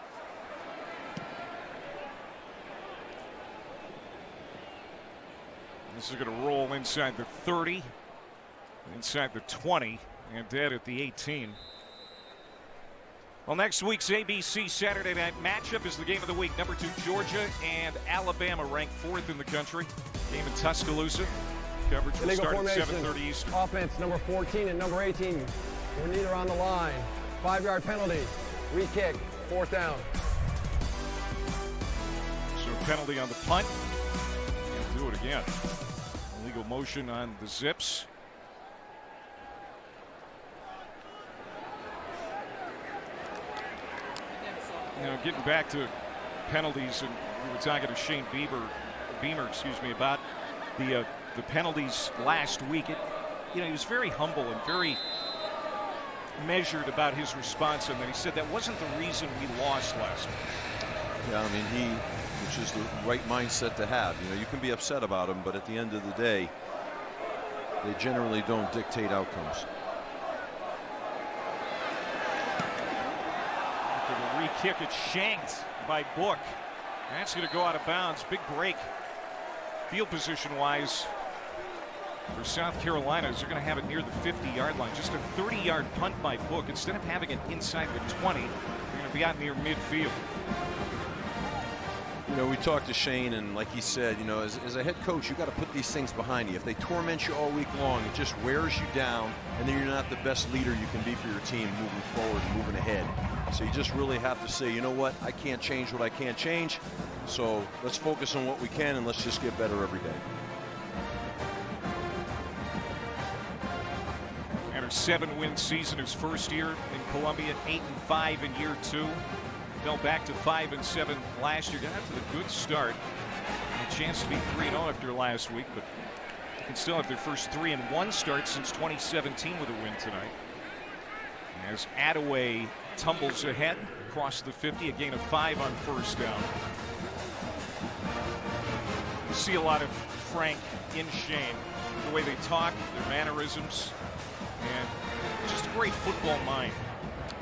This is going to roll inside the 30, inside the 20, and dead at the 18. Well, next week's ABC Saturday night matchup is the game of the week. Number 2 Georgia and Alabama, ranked 4th in the country. Game in Tuscaloosa. Coverage will Illegal start formation. at 7:30 Eastern. Offense number 14 and number 18 were neither on the line. 5-yard penalty. Re-kick. 4th down. So penalty on the punt. And do it again. Illegal motion on the Zips. You know, getting back to penalties, and we were talking to Shane Beamer, about the penalties last week. You know, he was very humble and very measured about his response, and then he said that wasn't the reason we lost last week. Yeah, I mean, which is the right mindset to have. You know, you can be upset about them, but at the end of the day, they generally don't dictate outcomes. Kick it shanked by Book. That's going to go out of bounds. Big break field position wise for South Carolina is they're going to have it near the 50-yard line. Just a 30-yard punt by Book. Instead of having it inside the 20, they're going to be out near midfield. You know, we talked to Shane, and like he said, you know, as a head coach, you got to put these things behind you. If they torment you all week long, it just wears you down, and then you're not the best leader you can be for your team moving forward and moving ahead. So you just really have to say, you know what, I can't change what I can't change, so let's focus on what we can, and let's just get better every day. And a 7-win season his first year in Columbia, 8-5 in year 2. Fell back to 5-7 last year. Got out to the good start. A chance to be 3-0 after last week, but they can still have their first 3-1 start since 2017 with a win tonight. As Attaway tumbles ahead across the 50, a gain of 5 on first down. You see a lot of Frank in Shane, the way they talk, their mannerisms, and just a great football mind.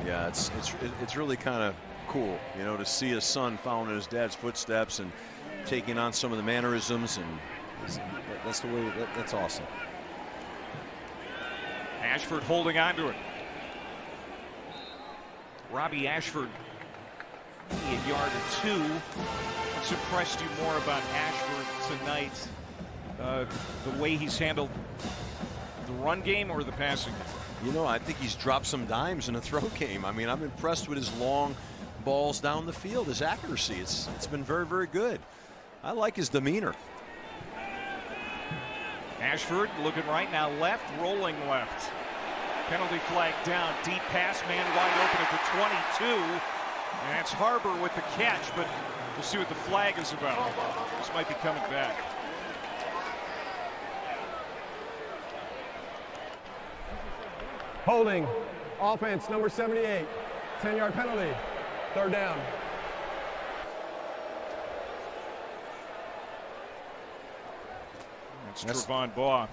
Yeah, it's really kind of cool, you know, to see his son following in his dad's footsteps and taking on some of the mannerisms, and that's the way. That's awesome. Ashford holding on to it. Robbie Ashford, a yard or 2. What's impressed you more about Ashford tonight? The way he's handled the run game or the passing game? You know, I think he's dropped some dimes in the throw game. I mean, I'm impressed with his long balls down the field, his accuracy. It's been very, very good. I like his demeanor. Ashford looking right now, left, rolling left. Penalty flag down, deep pass, man wide open at the 22. And that's Harbor with the catch, but we'll see what the flag is about. This might be coming back. Holding. Offense, number 78. 10-yard penalty. 3rd down. It's Trevon Baugh.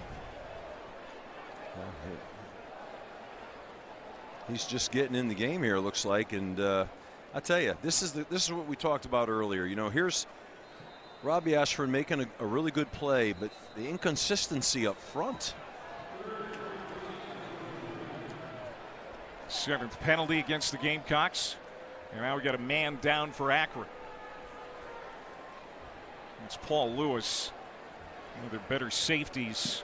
He's just getting in the game here, it looks like, and I tell you, this is what we talked about earlier. You know, here's Robbie Ashford making a really good play, but the inconsistency up front. 7th penalty against the Gamecocks. And now we got a man down for Akron. It's Paul Lewis, one of their better safeties.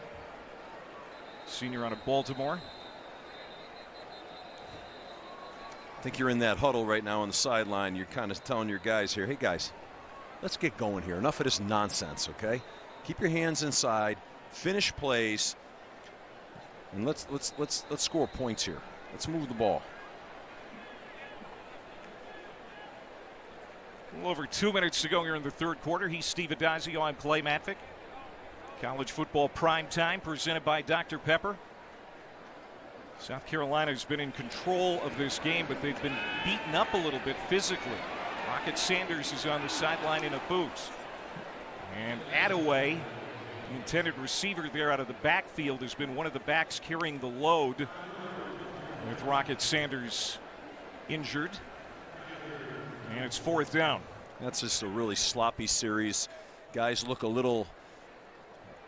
Senior out of Baltimore. I think you're in that huddle right now on the sideline. You're kind of telling your guys here, hey guys, let's get going here. Enough of this nonsense, okay? Keep your hands inside, finish plays, and let's score points here. Let's move the ball. A little over 2 minutes to go here in the 3rd quarter. He's Steve Adazio. I'm Clay Matvick. College football prime time presented by Dr. Pepper. South Carolina's been in control of this game, but they've been beaten up a little bit physically. Rocket Sanders is on the sideline in a boot. And Attaway, the intended receiver there out of the backfield, has been one of the backs carrying the load with Rocket Sanders injured. And it's 4th down. That's just a really sloppy series. Guys look a little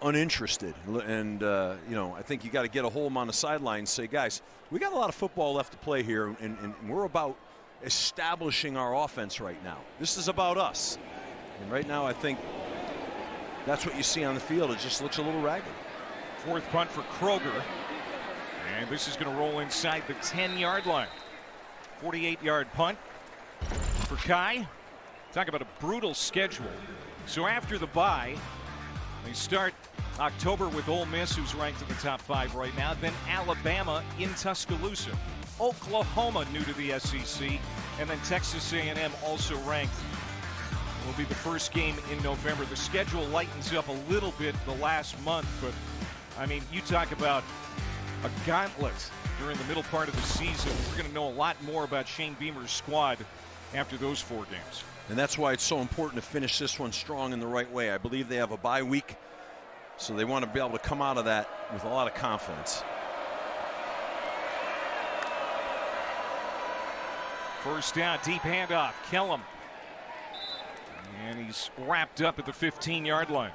uninterested, and you know, I think you got to get a hold of them on the sideline and say, guys, we got a lot of football left to play here, and we're about establishing our offense right now. This is about us, and right now I think that's what you see on the field. It just looks a little ragged. 4th punt for Kroger, and this is going to roll inside the 10-yard line. 48-yard punt for Kai. Talk about a brutal schedule. So after the bye, they start October with Ole Miss, who's ranked in the top 5 right now. Then Alabama in Tuscaloosa. Oklahoma, new to the SEC. And then Texas A&M, also ranked. Will be the first game in November. The schedule lightens up a little bit the last month, but I mean, you talk about a gauntlet during the middle part of the season. We're going to know a lot more about Shane Beamer's squad after those 4 games. And that's why it's so important to finish this one strong in the right way. I believe they have a bye week, so they want to be able to come out of that with a lot of confidence. First down, deep handoff, Kellum. And he's wrapped up at the 15-yard line.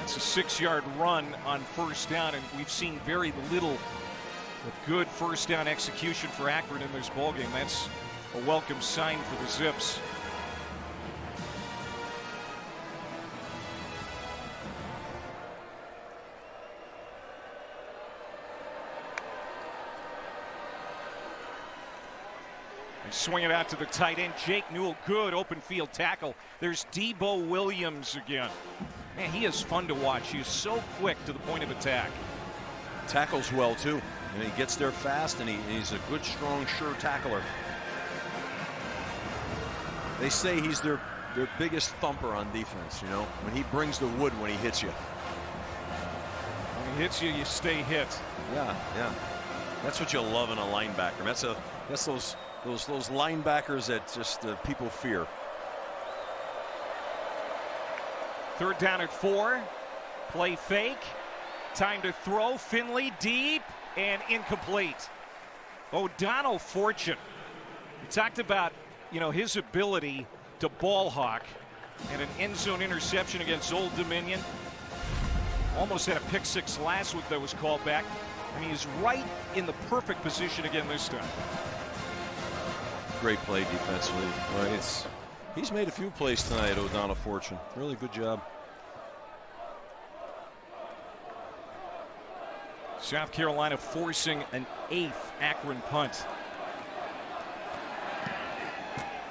It's a 6-yard run on first down, and we've seen very little of good first down execution for Akron in this ballgame. That's a welcome sign for the Zips. Swing it out to the tight end, Jake Newell. Good open field tackle. There's Debo Williams again. Man, he is fun to watch. He is so quick to the point of attack. Tackles well, too. And he gets there fast, and he's a good, strong, sure tackler. They say he's their biggest thumper on defense, you know, when he brings the wood when he hits you. When he hits you, you stay hit. Yeah, yeah. That's what you love in a linebacker. That's those linebackers that just people fear. 3rd down at 4. Play fake. Time to throw. Finley deep and incomplete. O'Donnell Fortune. We talked about, you know, his ability to ball hawk, and an end zone interception against Old Dominion. Almost had a pick 6 last week that was called back. And he is right in the perfect position again this time. Great play defensively. He's made a few plays tonight, O'Donnell Fortune. Really good job. South Carolina forcing an 8th Akron punt.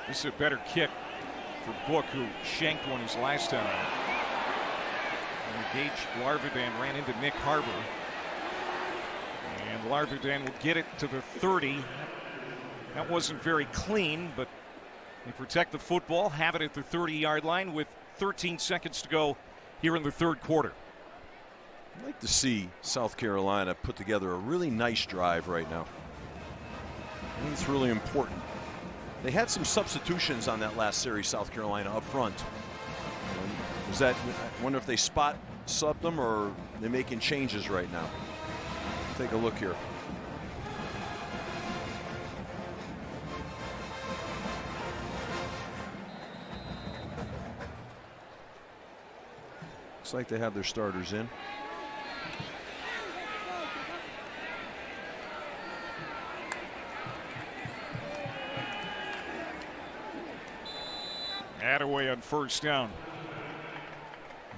This is a better kick for Book, who shanked one his last time. And Gage Larvidan ran into Nick Harbor. And Larvidan will get it to the 30. That wasn't very clean, but they protect the football, have it at the 30-yard line with 13 seconds to go here in the 3rd quarter. I'd like to see South Carolina put together a really nice drive right now. I think it's really important. They had some substitutions on that last series, South Carolina, up front. I wonder if they spot subbed them or they're making changes right now. Take a look here. Looks like they have their starters in. Attaway on first down.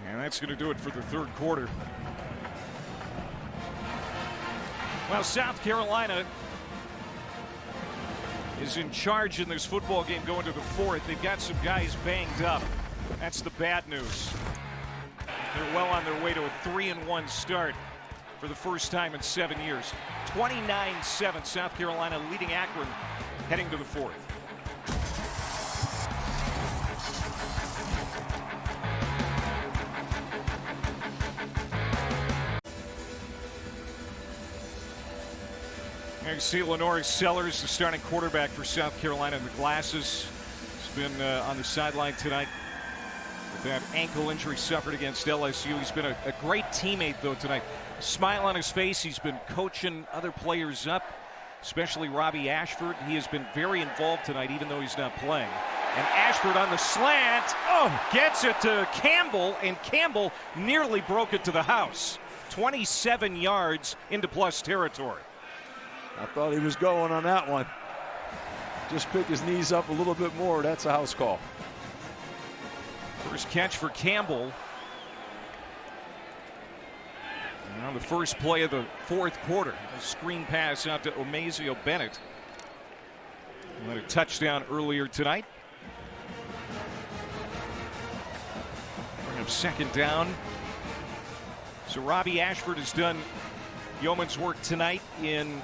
And that's going to do it for the 3rd quarter. Well, South Carolina is in charge in this football game going to the 4th. They've got some guys banged up. That's the bad news. They're well on their way to a 3-1 start for the first time in 7 years. 29-7, South Carolina leading Akron heading to the 4th. You see Lenore Sellers, the starting quarterback for South Carolina in the glasses. He's been on the sideline tonight with that ankle injury suffered against LSU. He's been a great teammate, though, tonight. A smile on his face. He's been coaching other players up, especially Robbie Ashford. He has been very involved tonight, even though he's not playing. And Ashford on the slant. Gets it to Campbell, and Campbell nearly broke it to the house. 27 yards into plus territory. I thought he was going on that one. Just pick his knees up a little bit more. That's a house call. First catch for Campbell. And on the first play of the 4th quarter, a screen pass out to Omazio Bennett. He had a touchdown earlier tonight. Bring up 2nd down. So Robbie Ashford has done yeoman's work tonight in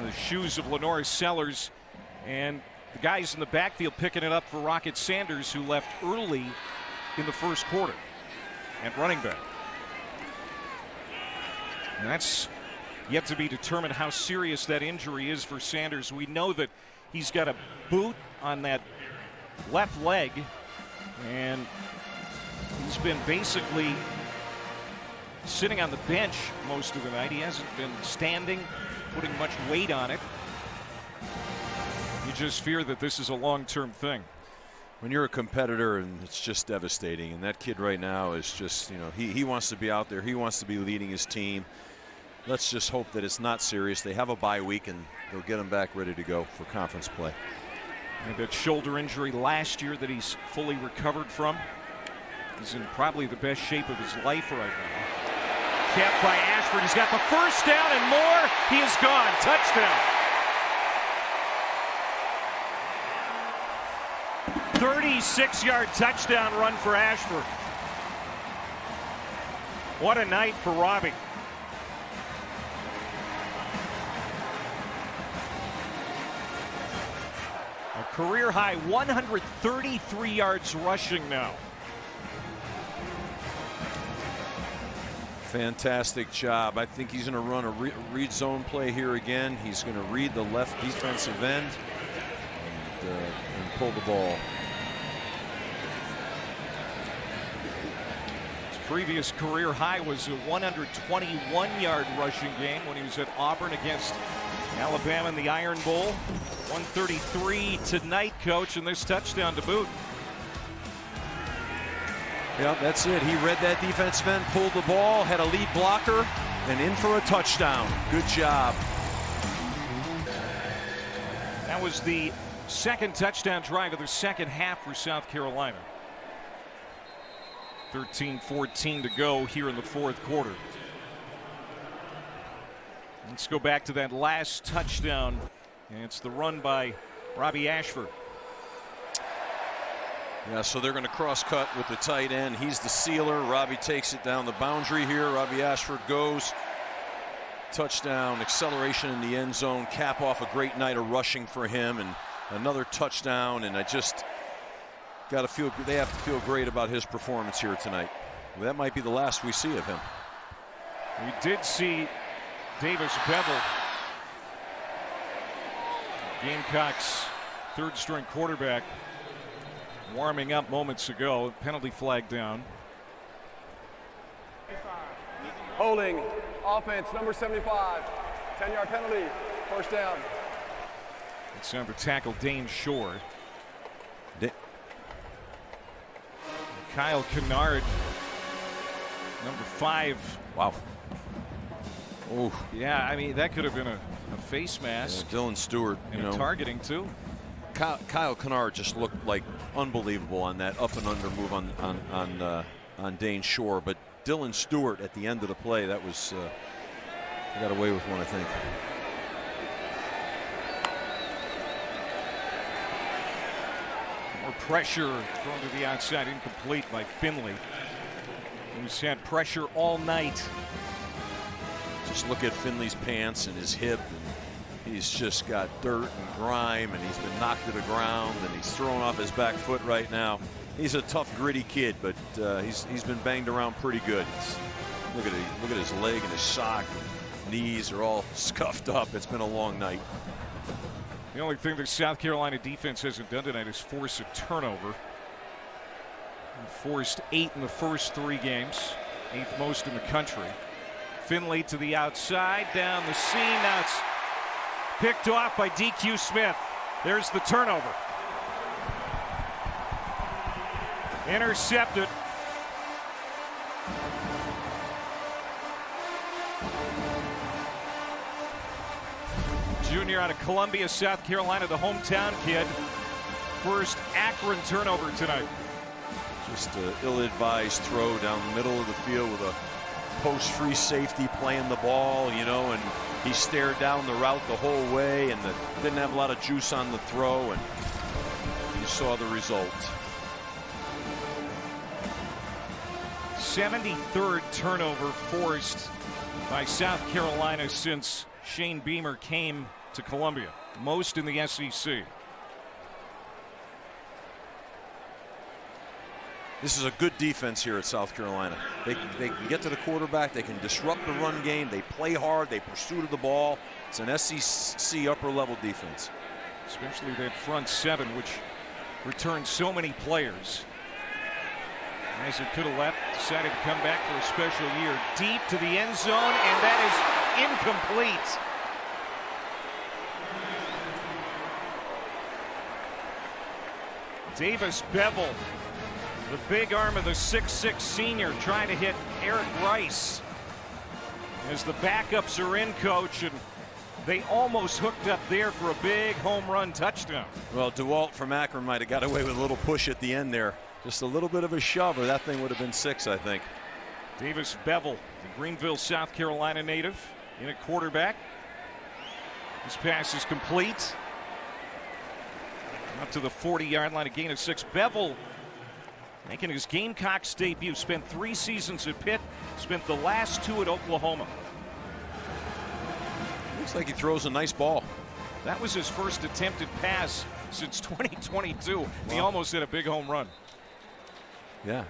the shoes of Lenore Sellers, and the guys in the backfield picking it up for Rocket Sanders, who left early in the 1st quarter at running back. And that's yet to be determined how serious that injury is for Sanders. We know that he's got a boot on that left leg, and he's been basically sitting on the bench most of the night. He hasn't been standing, putting much weight on it. You just fear that this is a long-term thing. when you're a competitor, and it's just devastating. And that kid right now is just, you know, he wants to be out there. He wants to be leading his team. Let's just hope that it's not serious. They have a bye week, and they'll get him back ready to go for conference play. And that shoulder injury last year that he's fully recovered from. He's in probably the best shape of his life right now. Kept by Ashford. He's got the first down and more. He is gone. Touchdown. 36-yard touchdown run for Ashford. What a night for Robbie. A career high 133 yards rushing now. Fantastic job. I think he's going to run a read zone play here again. He's going to read the left defensive end and pull the ball. His previous career high was a 121-yard rushing game when he was at Auburn against Alabama in the Iron Bowl. 133 tonight, Coach, and this touchdown to boot. Yeah, that's it. He read that defensive end, pulled the ball, had a lead blocker, and in for a touchdown. Good job. That was the second touchdown drive of the second half for South Carolina. 13-14 to go here in the fourth quarter. Let's go back to that last touchdown. And it's the run by Robbie Ashford. Yeah, so they're going to cross-cut with the tight end. He's the sealer. Robbie takes it down the boundary here. Robbie Ashford goes. Touchdown, acceleration in the end zone. Cap off a great night of rushing for him, and another touchdown. And I just got to feel, they have to feel great about his performance here tonight. That might be the last we see of him. We did see Davis Bevel, Gamecocks' third-string quarterback, warming up moments ago. Penalty flag down. Holding, offense, number 75. 10-yard penalty, first down. It's on the tackle, Dane Shore. Kyle Kennard, number 5. Wow. Oh, yeah, I mean, that could have been a face mask. Yeah, Dylan Stewart, and targeting, too. Kyle Kennard just looked like unbelievable on that up and under move on Dane Shore, but Dylan Stewart at the end of the play, that was he got away with one, I think. More pressure thrown to the outside, incomplete by Finley. He's had pressure all night. Just look at Finley's pants and his hip, and he's just got dirt and grime, and he's been knocked to the ground, and he's thrown off his back foot right now. He's a tough, gritty kid, but he's been banged around pretty good. Look at his leg and his sock, knees are all scuffed up. It's been a long night. The only thing the South Carolina defense hasn't done tonight is force a turnover. They forced 8 in the first 3 games, 8th most in the country. Finley to the outside, down the seam. Now it's picked off by DQ Smith. There's the turnover. Intercepted. Junior out of Columbia, South Carolina, the hometown kid. First Akron turnover tonight. Just an ill-advised throw down the middle of the field with a post-free safety playing the ball, you know, and he stared down the route the whole way and didn't have a lot of juice on the throw, and you saw the result. 73rd turnover forced by South Carolina since Shane Beamer came to Columbia, most in the SEC. This is a good defense here at South Carolina. They can get to the quarterback. They can disrupt the run game. They play hard. They pursue the ball. It's an SEC upper-level defense. Especially that front 7, which returned so many players. Isaac could have left, decided to come back for a special year. Deep to the end zone, and that is incomplete. Davis Bevel, the big arm of the 6'6" senior, trying to hit Eric Rice. As the backups are in, coach, and they almost hooked up there for a big home run touchdown. Well, DeWalt from Akron might have got away with a little push at the end there. Just a little bit of a shove, or that thing would have been 6, I think. Davis Bevel, the Greenville, South Carolina native, in at quarterback. His pass is complete. Up to the 40-yard line, a gain of 6. Bevel making his Gamecocks debut. Spent 3 seasons at Pitt, spent the last 2 at Oklahoma. Looks like he throws a nice ball. That was his first attempted pass since 2022. Wow. He almost hit a big home run. Yeah.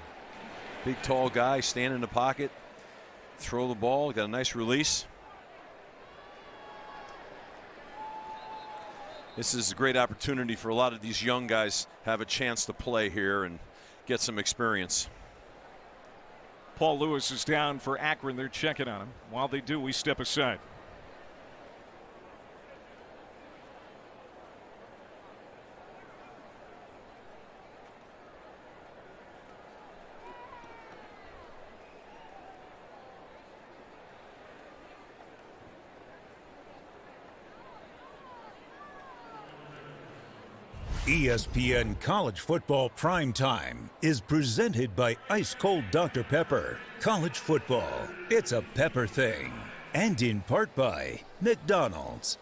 Big, tall guy, stand in the pocket, throw the ball, got a nice release. This is a great opportunity for a lot of these young guys have a chance to play here and get some experience. Paul Lewis is down for Akron. They're checking on him. While they do, we step aside. ESPN College Football Primetime is presented by Ice Cold Dr. Pepper. College football, it's a pepper thing. And in part by McDonald's.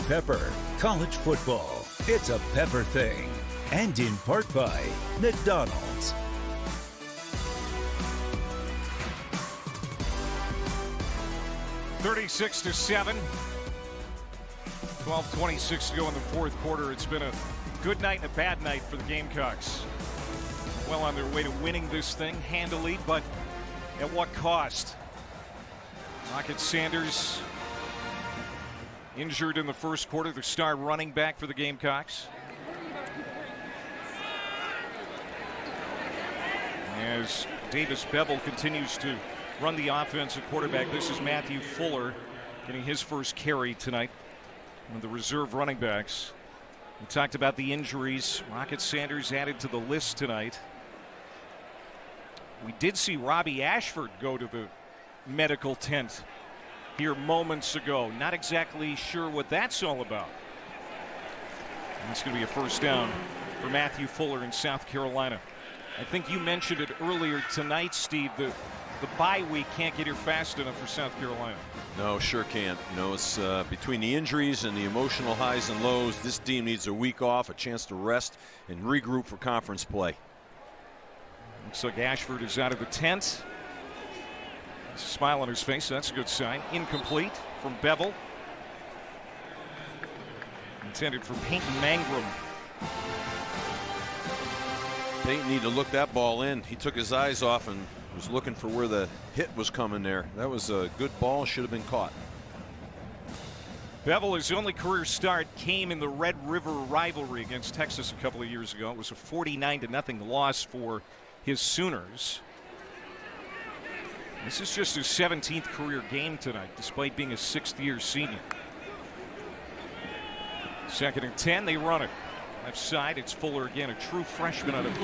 Pepper, college football, it's a pepper thing. And in part by McDonald's. (36-7). 12:26 to go in the fourth quarter. It's been a good night and a bad night for the Gamecocks. Well on their way to winning this thing handily, but at what cost? Rocket Sanders injured in the first quarter, the star running back for the Gamecocks. As Davis Bevel continues to run the offense at quarterback, this is Matthew Fuller getting his first carry tonight. One of the reserve running backs. We talked about the injuries. Rocket Sanders added to the list tonight. We did see Robbie Ashford go to the medical tent here moments ago. Not exactly sure what that's all about. And it's going to be a first down for Matthew Fuller in South Carolina. I think you mentioned it earlier tonight, Steve. The bye week can't get here fast enough for South Carolina. No, sure can't. You know, it's between the injuries and the emotional highs and lows, this team needs a week off, a chance to rest and regroup for conference play. Looks like Ashford is out of the tent. Smile on his face, so that's a good sign. Incomplete from Bevel. Intended for Peyton Mangrum. Peyton needed to look that ball in. He took his eyes off and was looking for where the hit was coming there. That was a good ball, should have been caught. Bevel, his only career start came in the Red River rivalry against Texas a couple of years ago. It was a 49-0 loss for his Sooners. This is just his 17th career game tonight, despite being a 6th-year senior. 2nd and 10, they run it. Left side, it's Fuller again, a true freshman out of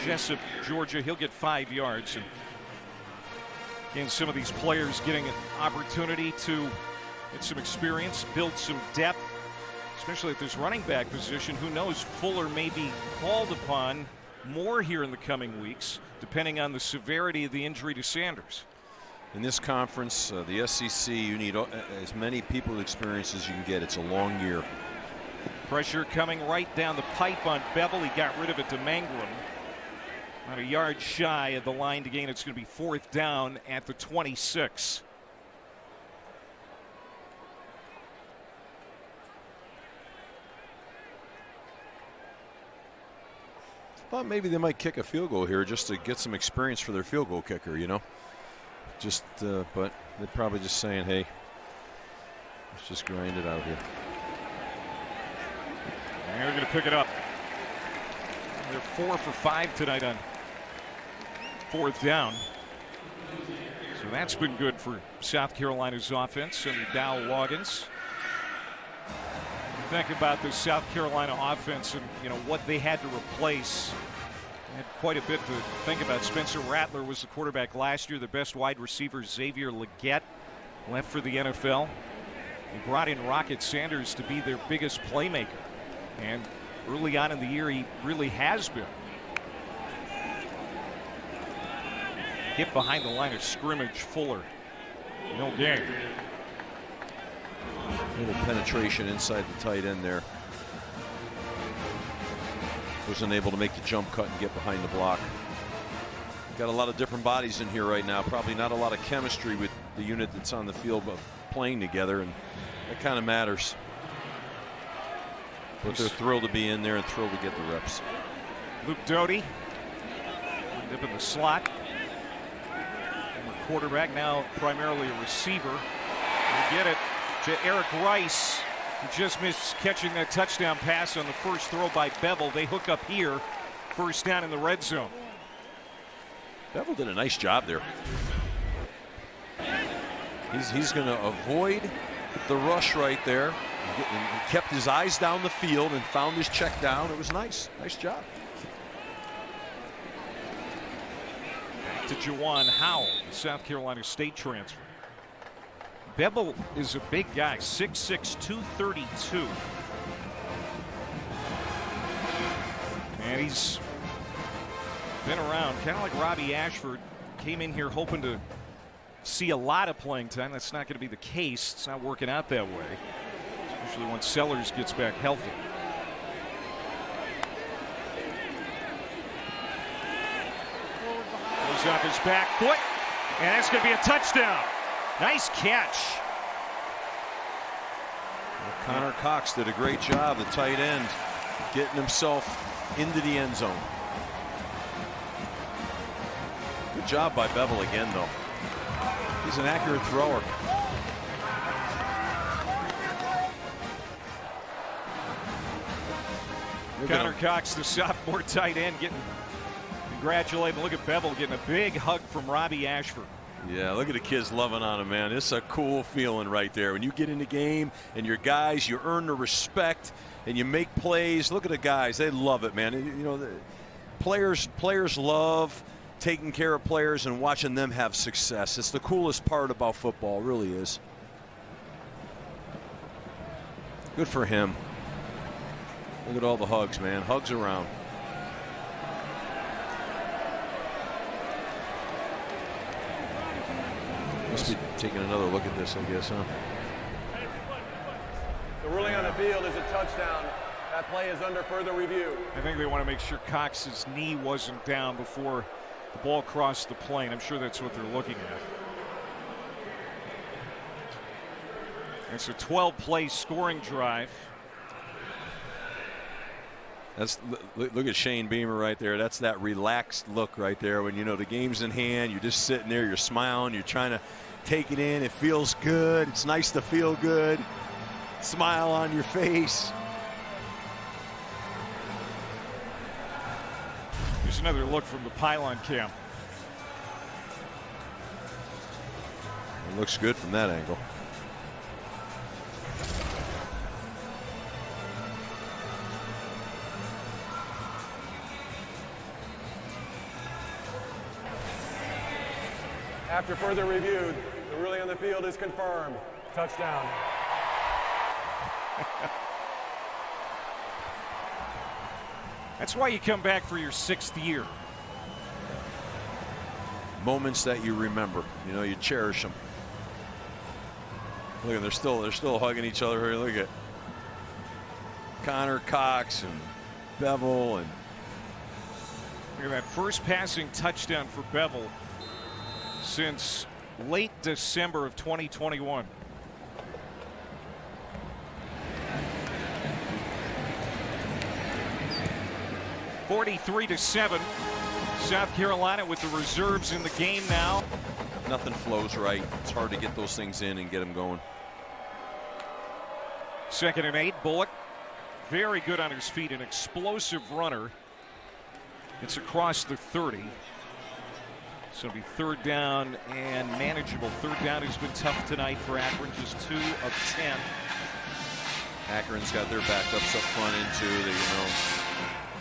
Jessup, Georgia. He'll get 5 yards. And again, some of these players getting an opportunity to get some experience, build some depth, especially at this running back position. Who knows, Fuller may be called upon more here in the coming weeks, depending on the severity of the injury to Sanders. In this conference, the SEC, you need as many people with experience as you can get. It's a long year. Pressure coming right down the pipe on Bevel. He got rid of it to Mangrum. About a yard shy of the line to gain. It's going to be 4th down at the 26. Thought maybe they might kick a field goal here just to get some experience for their field goal kicker, you know. But they're probably just saying, hey, let's just grind it out here. And they're going to pick it up. They're 4 for 5 tonight on 4th down. So that's been good for South Carolina's offense under Dow Loggins. Think about the South Carolina offense and what they had to replace. They had quite a bit to think about. Spencer Rattler was the quarterback last year. The best wide receiver, Xavier Legette, left for the NFL. They brought in Rocket Sanders to be their biggest playmaker, and early on in the year he really has been. Hit behind the line of scrimmage, Fuller. No gain. Little penetration inside the tight end there. Wasn't able to make the jump cut and get behind the block. Got a lot of different bodies in here right now. Probably not a lot of chemistry with the unit that's on the field but playing together, and that kind of matters. But they're thrilled to be in there and thrilled to get the reps. Luke Doty up in the slot. Former quarterback, now primarily a receiver. They get it to Eric Rice, who just missed catching that touchdown pass on the first throw by Bevel. They hook up here, 1st down in the red zone. Bevel did a nice job there. He's going to avoid the rush right there. He kept his eyes down the field and found his check down. It was nice. Nice job. Back to Juwan Howell, the South Carolina State transfer. Bevel is a big guy, 6'6", 232. And he's been around, kind of like Robbie Ashford. Came in here hoping to see a lot of playing time. That's not going to be the case. It's not working out that way, especially once Sellers gets back healthy. Goes off his back foot, and that's going to be a touchdown. Nice catch. Well, Connor Cox did a great job, the tight end, getting himself into the end zone. Good job by Bevel again, though. He's an accurate thrower. Connor Cox, the sophomore tight end, getting congratulated. Look at Bevel getting a big hug from Robbie Ashford. Yeah, look at the kids loving on him, man. It's a cool feeling right there. When you get in the game and your guys, you earn the respect and you make plays. Look at the guys. They love it, man. The players love taking care of players and watching them have success. It's the coolest part about football, it really is. Good for him. Look at all the hugs, man. Hugs around. Must be taking another look at this, I guess, huh? The ruling on the field is a touchdown. That play is under further review. I think they want to make sure Cox's knee wasn't down before the ball crossed the plane. I'm sure that's what they're looking at. It's a 12-play scoring drive. Look at Shane Beamer right there. That's that relaxed look right there when the game's in hand. You're just sitting there, you're smiling, you're trying to take it in. It feels good. It's nice to feel good. Smile on your face. Here's another look from the pylon cam. It looks good from that angle. After further review, the ruling on the field is confirmed. Touchdown. That's why you come back for your 6th year. Moments that you remember, you cherish them. Look, they're still hugging each other here. Look at Connor Cox and Bevel and Look at that first passing touchdown for Bevel since late December of 2021. (43-7). South Carolina with the reserves in the game now. Nothing flows right. It's hard to get those things in and get them going. 2nd and 8. Bullock, very good on his feet, an explosive runner. It's across the 30. So it'll be 3rd down and manageable. 3rd down has been tough tonight for Akron, just 2 of 10. Akron's got their backups up front into the,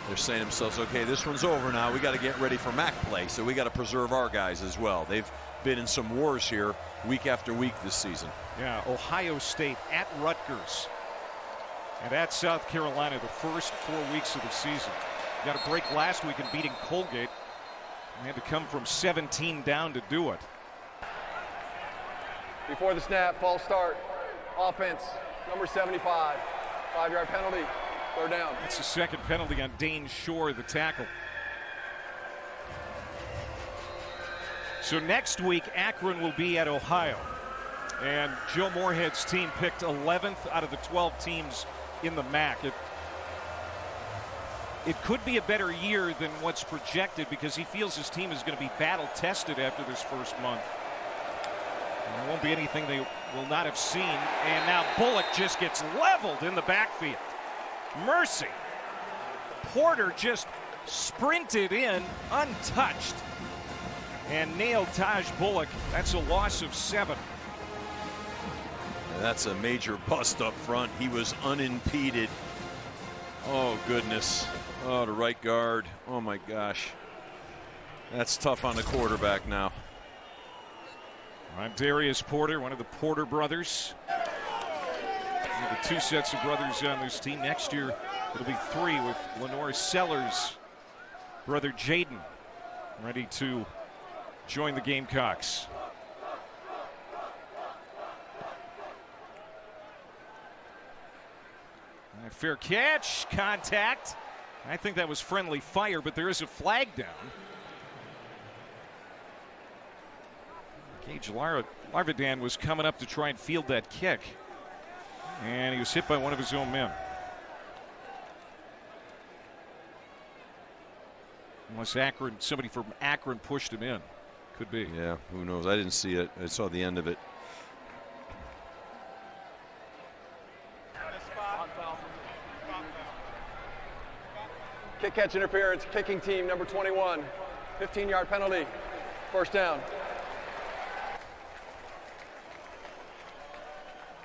they're saying to themselves, okay, this one's over now. We got to get ready for MAC play, so we got to preserve our guys as well. They've been in some wars here week after week this season. Yeah, Ohio State at Rutgers and at South Carolina the first 4 weeks of the season. Got a break last week in beating Colgate. They had to come from 17 down to do it. Before the snap, false start. Offense, number 75. 5-yard penalty. 3rd down. That's the 2nd penalty on Dane Shore, the tackle. So next week, Akron will be at Ohio. And Joe Moorhead's team picked 11th out of the 12 teams in the MAC. It could be a better year than what's projected because he feels his team is going to be battle tested after this first month. And there won't be anything they will not have seen. And now Bullock just gets leveled in the backfield. Mercy. Porter just sprinted in untouched and nailed Taj Bullock. That's a loss of 7. That's a major bust up front. He was unimpeded. Oh, goodness. Oh, the right guard. Oh, my gosh. That's tough on the quarterback now. Darius Porter, one of the Porter brothers. The 2 sets of brothers on this team. Next year, it'll be 3 with Lenore Sellers' brother Jaden ready to join the Gamecocks. And a fair catch, contact. I think that was friendly fire, but there is a flag down. Gage Larvidan was coming up to try and field that kick, and he was hit by one of his own men. Unless Akron, somebody from Akron pushed him in. Could be. Yeah, who knows? I didn't see it. I saw the end of it. Kick catch interference, kicking team number 21. 15-yard penalty. 1st down.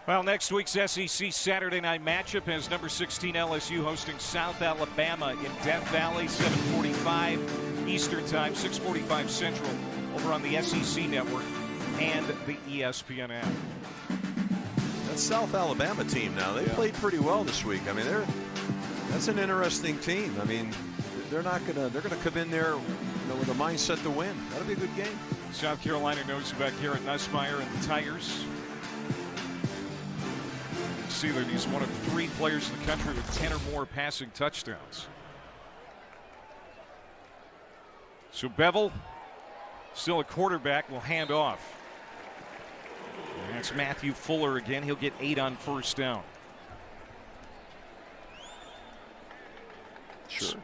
Well, next week's SEC Saturday night matchup has number 16 LSU hosting South Alabama in Death Valley, 7:45 Eastern Time, 6:45 Central, over on the SEC Network and the ESPN app. That South Alabama team now, they played pretty well this week. I mean, that's an interesting team. I mean, they're gonna come in there, with a mindset to win. That'll be a good game. South Carolina knows about Garrett Nussmeier and the Tigers. See that he's one of 3 players in the country with 10 or more passing touchdowns. So Bevel, still a quarterback, will hand off. And that's Matthew Fuller again. He'll get 8 on 1st down. Sure.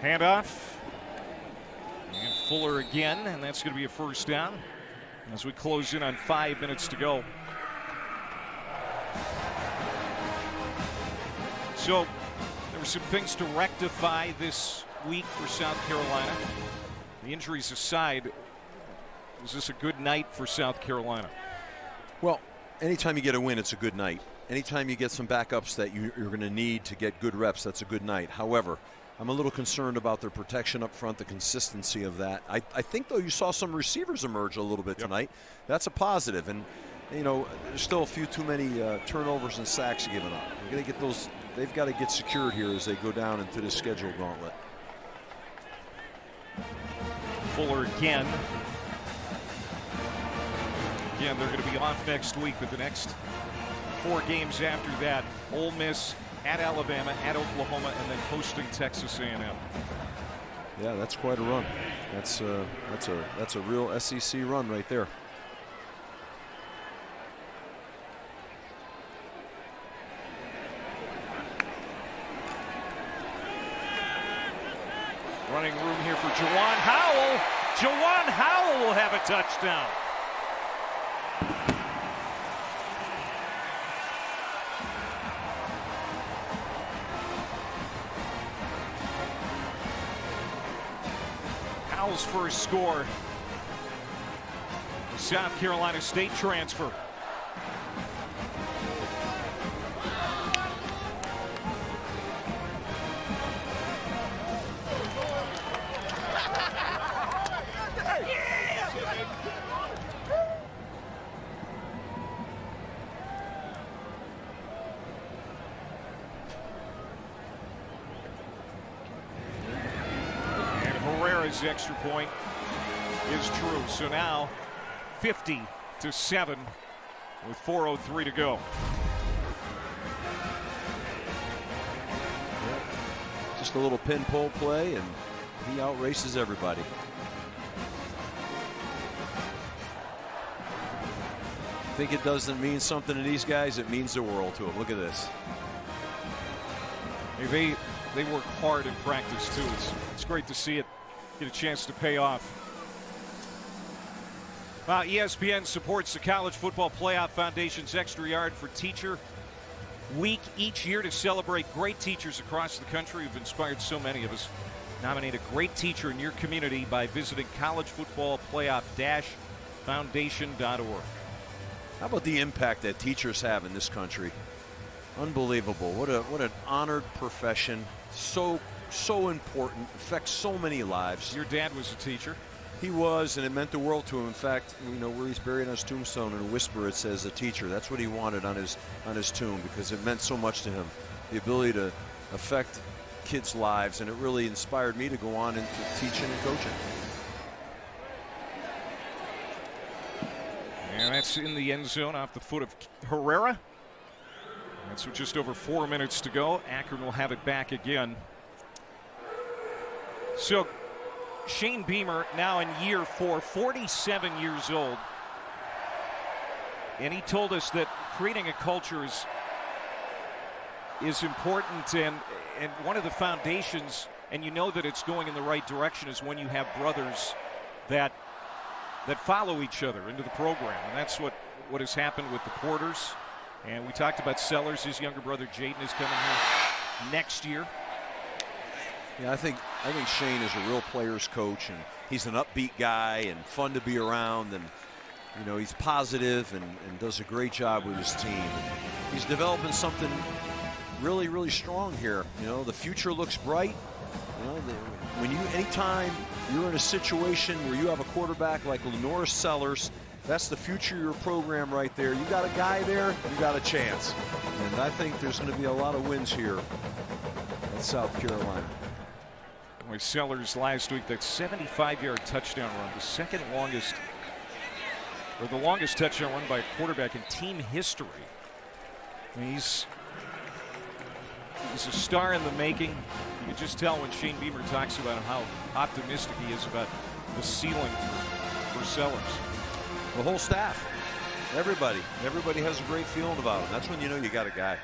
Handoff. And Fuller again, and that's going to be a 1st down as we close in on 5 minutes to go. So there were some things to rectify this week for South Carolina. The injuries aside, was this a good night for South Carolina? Well, anytime you get a win, it's a good night. Anytime you get some backups that you're going to need to get good reps, that's a good night. However, I'm a little concerned about their protection up front, the consistency of that. I think, though, you saw some receivers emerge a little bit tonight. That's a positive. And, there's still a few too many turnovers and sacks given up. They're going to get those. They've got to get secured here as they go down into the schedule gauntlet. Fuller again. Again, they're going to be off next week, but the next 4 games after that, Ole Miss, at Alabama, at Oklahoma, and then hosting Texas A&M. Yeah, that's quite a run. That's a real SEC run right there. Running room here for Juwan Howell. Juwan Howell will have a touchdown. Howell's first score. The South Carolina State transfer. Herrera's extra point is true. So now 50-7 with 4:03 to go. Just a little pin pull play, and he outraces everybody. Think it doesn't mean something to these guys? It means the world to them. Look at this. They work hard in practice too. It's great to see it get a chance to pay off. ESPN supports the College Football Playoff Foundation's Extra Yard for Teacher Week each year to celebrate great teachers across the country who've inspired so many of us. Nominate a great teacher in your community by visiting collegefootballplayoff-foundation.org. How about the impact that teachers have in this country? Unbelievable. What an honored profession. So important. Affects so many lives. Your dad was a teacher. He was, and it meant the world to him. In fact, you know, where he's buried on his tombstone, in a whisper it says a teacher. That's what he wanted on his tomb, because it meant so much to him. The ability to affect kids' lives, and it really inspired me to go on into teaching and coaching. And that's in the end zone off the foot of Herrera. That's with just over 4 minutes to go. Akron will have it back again. So Shane Beamer now in year 4, 47 years old. And he told us that creating a culture is important, and one of the foundations, and you know that it's going in the right direction, is when you have brothers that follow each other into the program. And that's what has happened with the Porters. And we talked about Sellers. His younger brother Jaden is coming here next year. Yeah, I think Shane is a real player's coach, and he's an upbeat guy and fun to be around, and you know, he's positive and does a great job with his team. He's developing something really, really strong here. You know, the future looks bright. You know, anytime you're in a situation where you have a quarterback like Lenore Sellers, that's the future of your program right there. You got a guy there, you got a chance. And I think there's going to be a lot of wins here at South Carolina. With Sellers last week, that 75-yard touchdown run, the second longest, or the longest touchdown run by a quarterback in team history. I mean, he's a star in the making. You can just tell when Shane Beamer talks about how optimistic he is about the ceiling for Sellers. The whole staff, everybody has a great feeling about him. That's when you know you got a guy.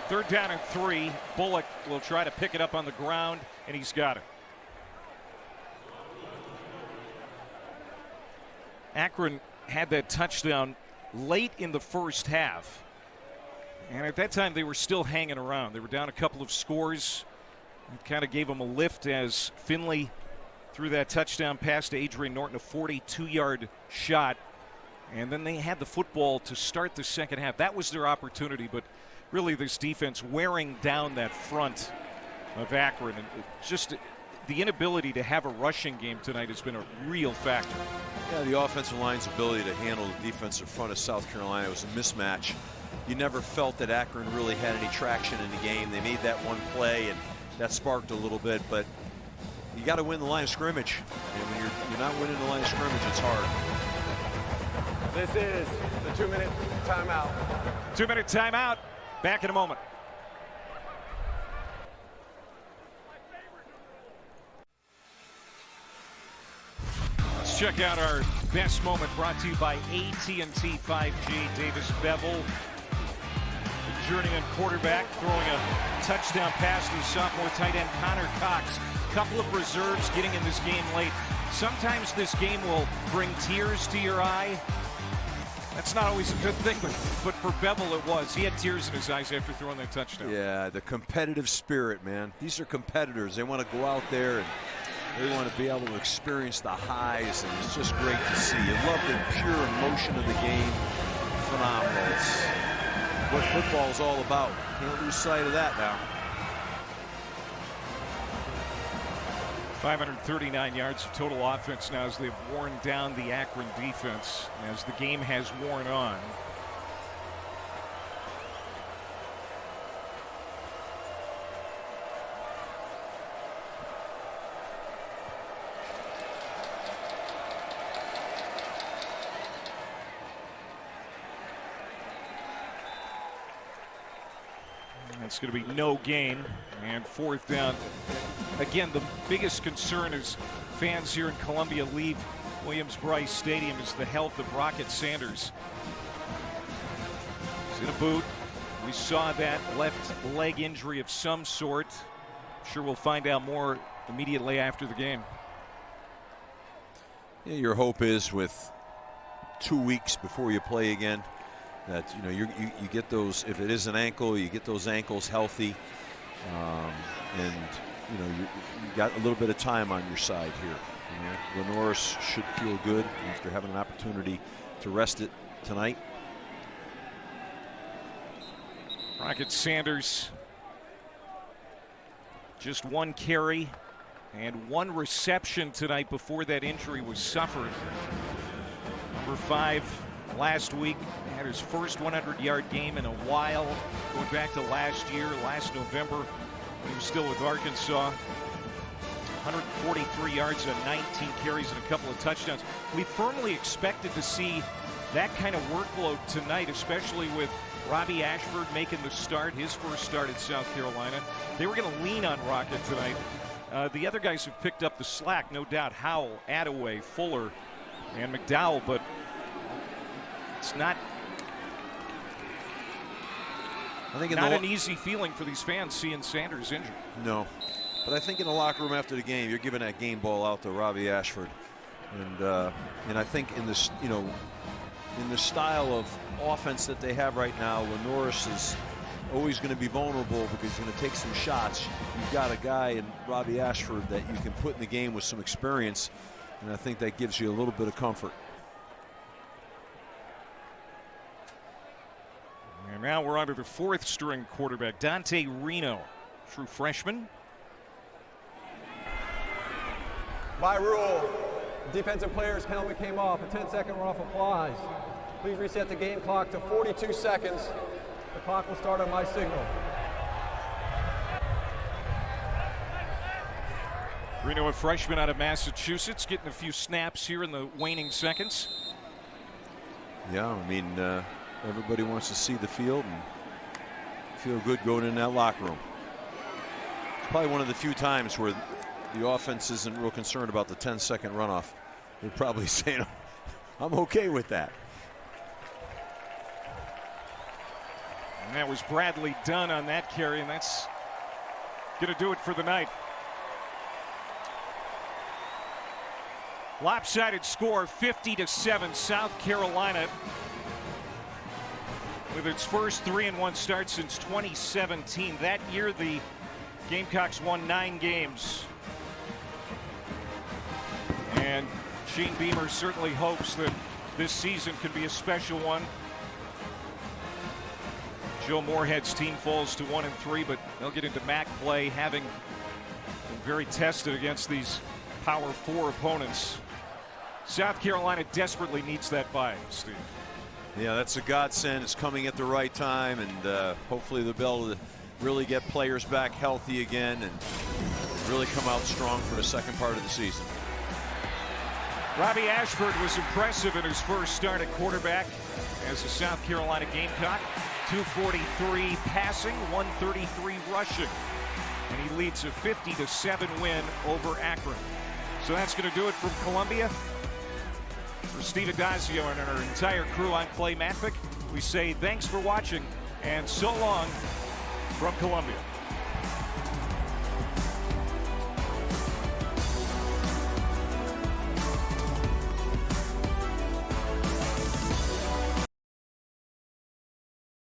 Third down and 3. Bullock will try to pick it up on the ground, and he's got it. Akron had that touchdown late in the first half. And at that time, they were still hanging around. They were down a couple of scores. It kind of gave them a lift as Finley threw that touchdown pass to Adrian Norton, a 42-yard shot. And then they had the football to start the second half. That was their opportunity, but really this defense wearing down that front of Akron. And just the inability to have a rushing game tonight has been a real factor. Yeah, the offensive line's ability to handle the defensive front of South Carolina was a mismatch. You never felt that Akron really had any traction in the game. They made that one play, and that sparked a little bit, but you got to win the line of scrimmage. And when you're not winning the line of scrimmage, it's hard. This is the 2-minute timeout. 2-minute timeout. Back in a moment. Let's check out our best moment, brought to you by AT&T 5G. Davis Bevel, the journeyman quarterback, throwing a touchdown pass to the sophomore tight end Connor Cox. Couple of reserves getting in this game late. Sometimes this game will bring tears to your eye. That's not always a good thing, but for Bevel it was. He had tears in his eyes after throwing that touchdown. Yeah, the competitive spirit, man. These are competitors. They want to go out there and they want to be able to experience the highs, and it's just great to see. You love the pure emotion of the game. Phenomenal. It's what football is all about. Can't lose sight of that now. 539 yards of total offense now as they've worn down the Akron defense as the game has worn on. It's going to be no gain, and 4th down. Again, the biggest concern is fans here in Columbia leave Williams-Brice Stadium is the health of Rocket Sanders. He's in a boot. We saw that left leg injury of some sort. Sure, we'll find out more immediately after the game. Yeah, your hope is with 2 weeks before you play again, that you get those, if it is an ankle, you get those ankles healthy, and you got a little bit of time on your side here. Lenoris should feel good after having an opportunity to rest it tonight. Rocket Sanders, just 1 carry and 1 reception tonight before that injury was suffered. Number 5 last week had his first 100-yard game in a while, going back to last year, last November, when he was still with Arkansas. 143 yards on 19 carries and a couple of touchdowns. We firmly expected to see that kind of workload tonight, especially with Robbie Ashford making the start, his first start at South Carolina. They were going to lean on Rocket tonight. The other guys have picked up the slack, no doubt. Howell, Attaway, Fuller, and McDowell, but it's not an easy feeling for these fans seeing Sanders injured. No, but I think in the locker room after the game, you're giving that game ball out to Robbie Ashford, and I think in this, in the style of offense that they have right now, Lenoris is always going to be vulnerable because he's going to take some shots. You've got a guy in Robbie Ashford that you can put in the game with some experience, and I think that gives you a little bit of comfort. And now we're on to the 4th string quarterback, Dante Reno, true freshman. By rule, defensive player's helmet came off. A 10-second runoff applies. Please reset the game clock to 42 seconds. The clock will start on my signal. Reno, a freshman out of Massachusetts, getting a few snaps here in the waning seconds. Yeah, I mean, everybody wants to see the field and feel good going in that locker room. It's probably one of the few times where the offense isn't real concerned about the 10-second runoff. They're probably saying, I'm okay with that. And that was Bradley Dunn on that carry, and that's going to do it for the night. Lopsided score, 50-7, South Carolina, with its first 3-1 start since 2017. That year, the Gamecocks won 9 games. And Shane Beamer certainly hopes that this season can be a special one. Joe Moorhead's team falls to 1-3, but they'll get into MAC play, having been very tested against these Power 4 opponents. South Carolina desperately needs that bye, Steve. Yeah, that's a godsend. It's coming at the right time, and hopefully they'll be able to really get players back healthy again and really come out strong for the second part of the season. Robbie Ashford was impressive in his first start at quarterback as a South Carolina Gamecock. 243 passing, 133 rushing. And he leads a 50-7 win over Akron. So that's going to do it from Columbia. For Steve Adazio and our entire crew, I'm Clay Matvick. We say thanks for watching and so long from Columbia.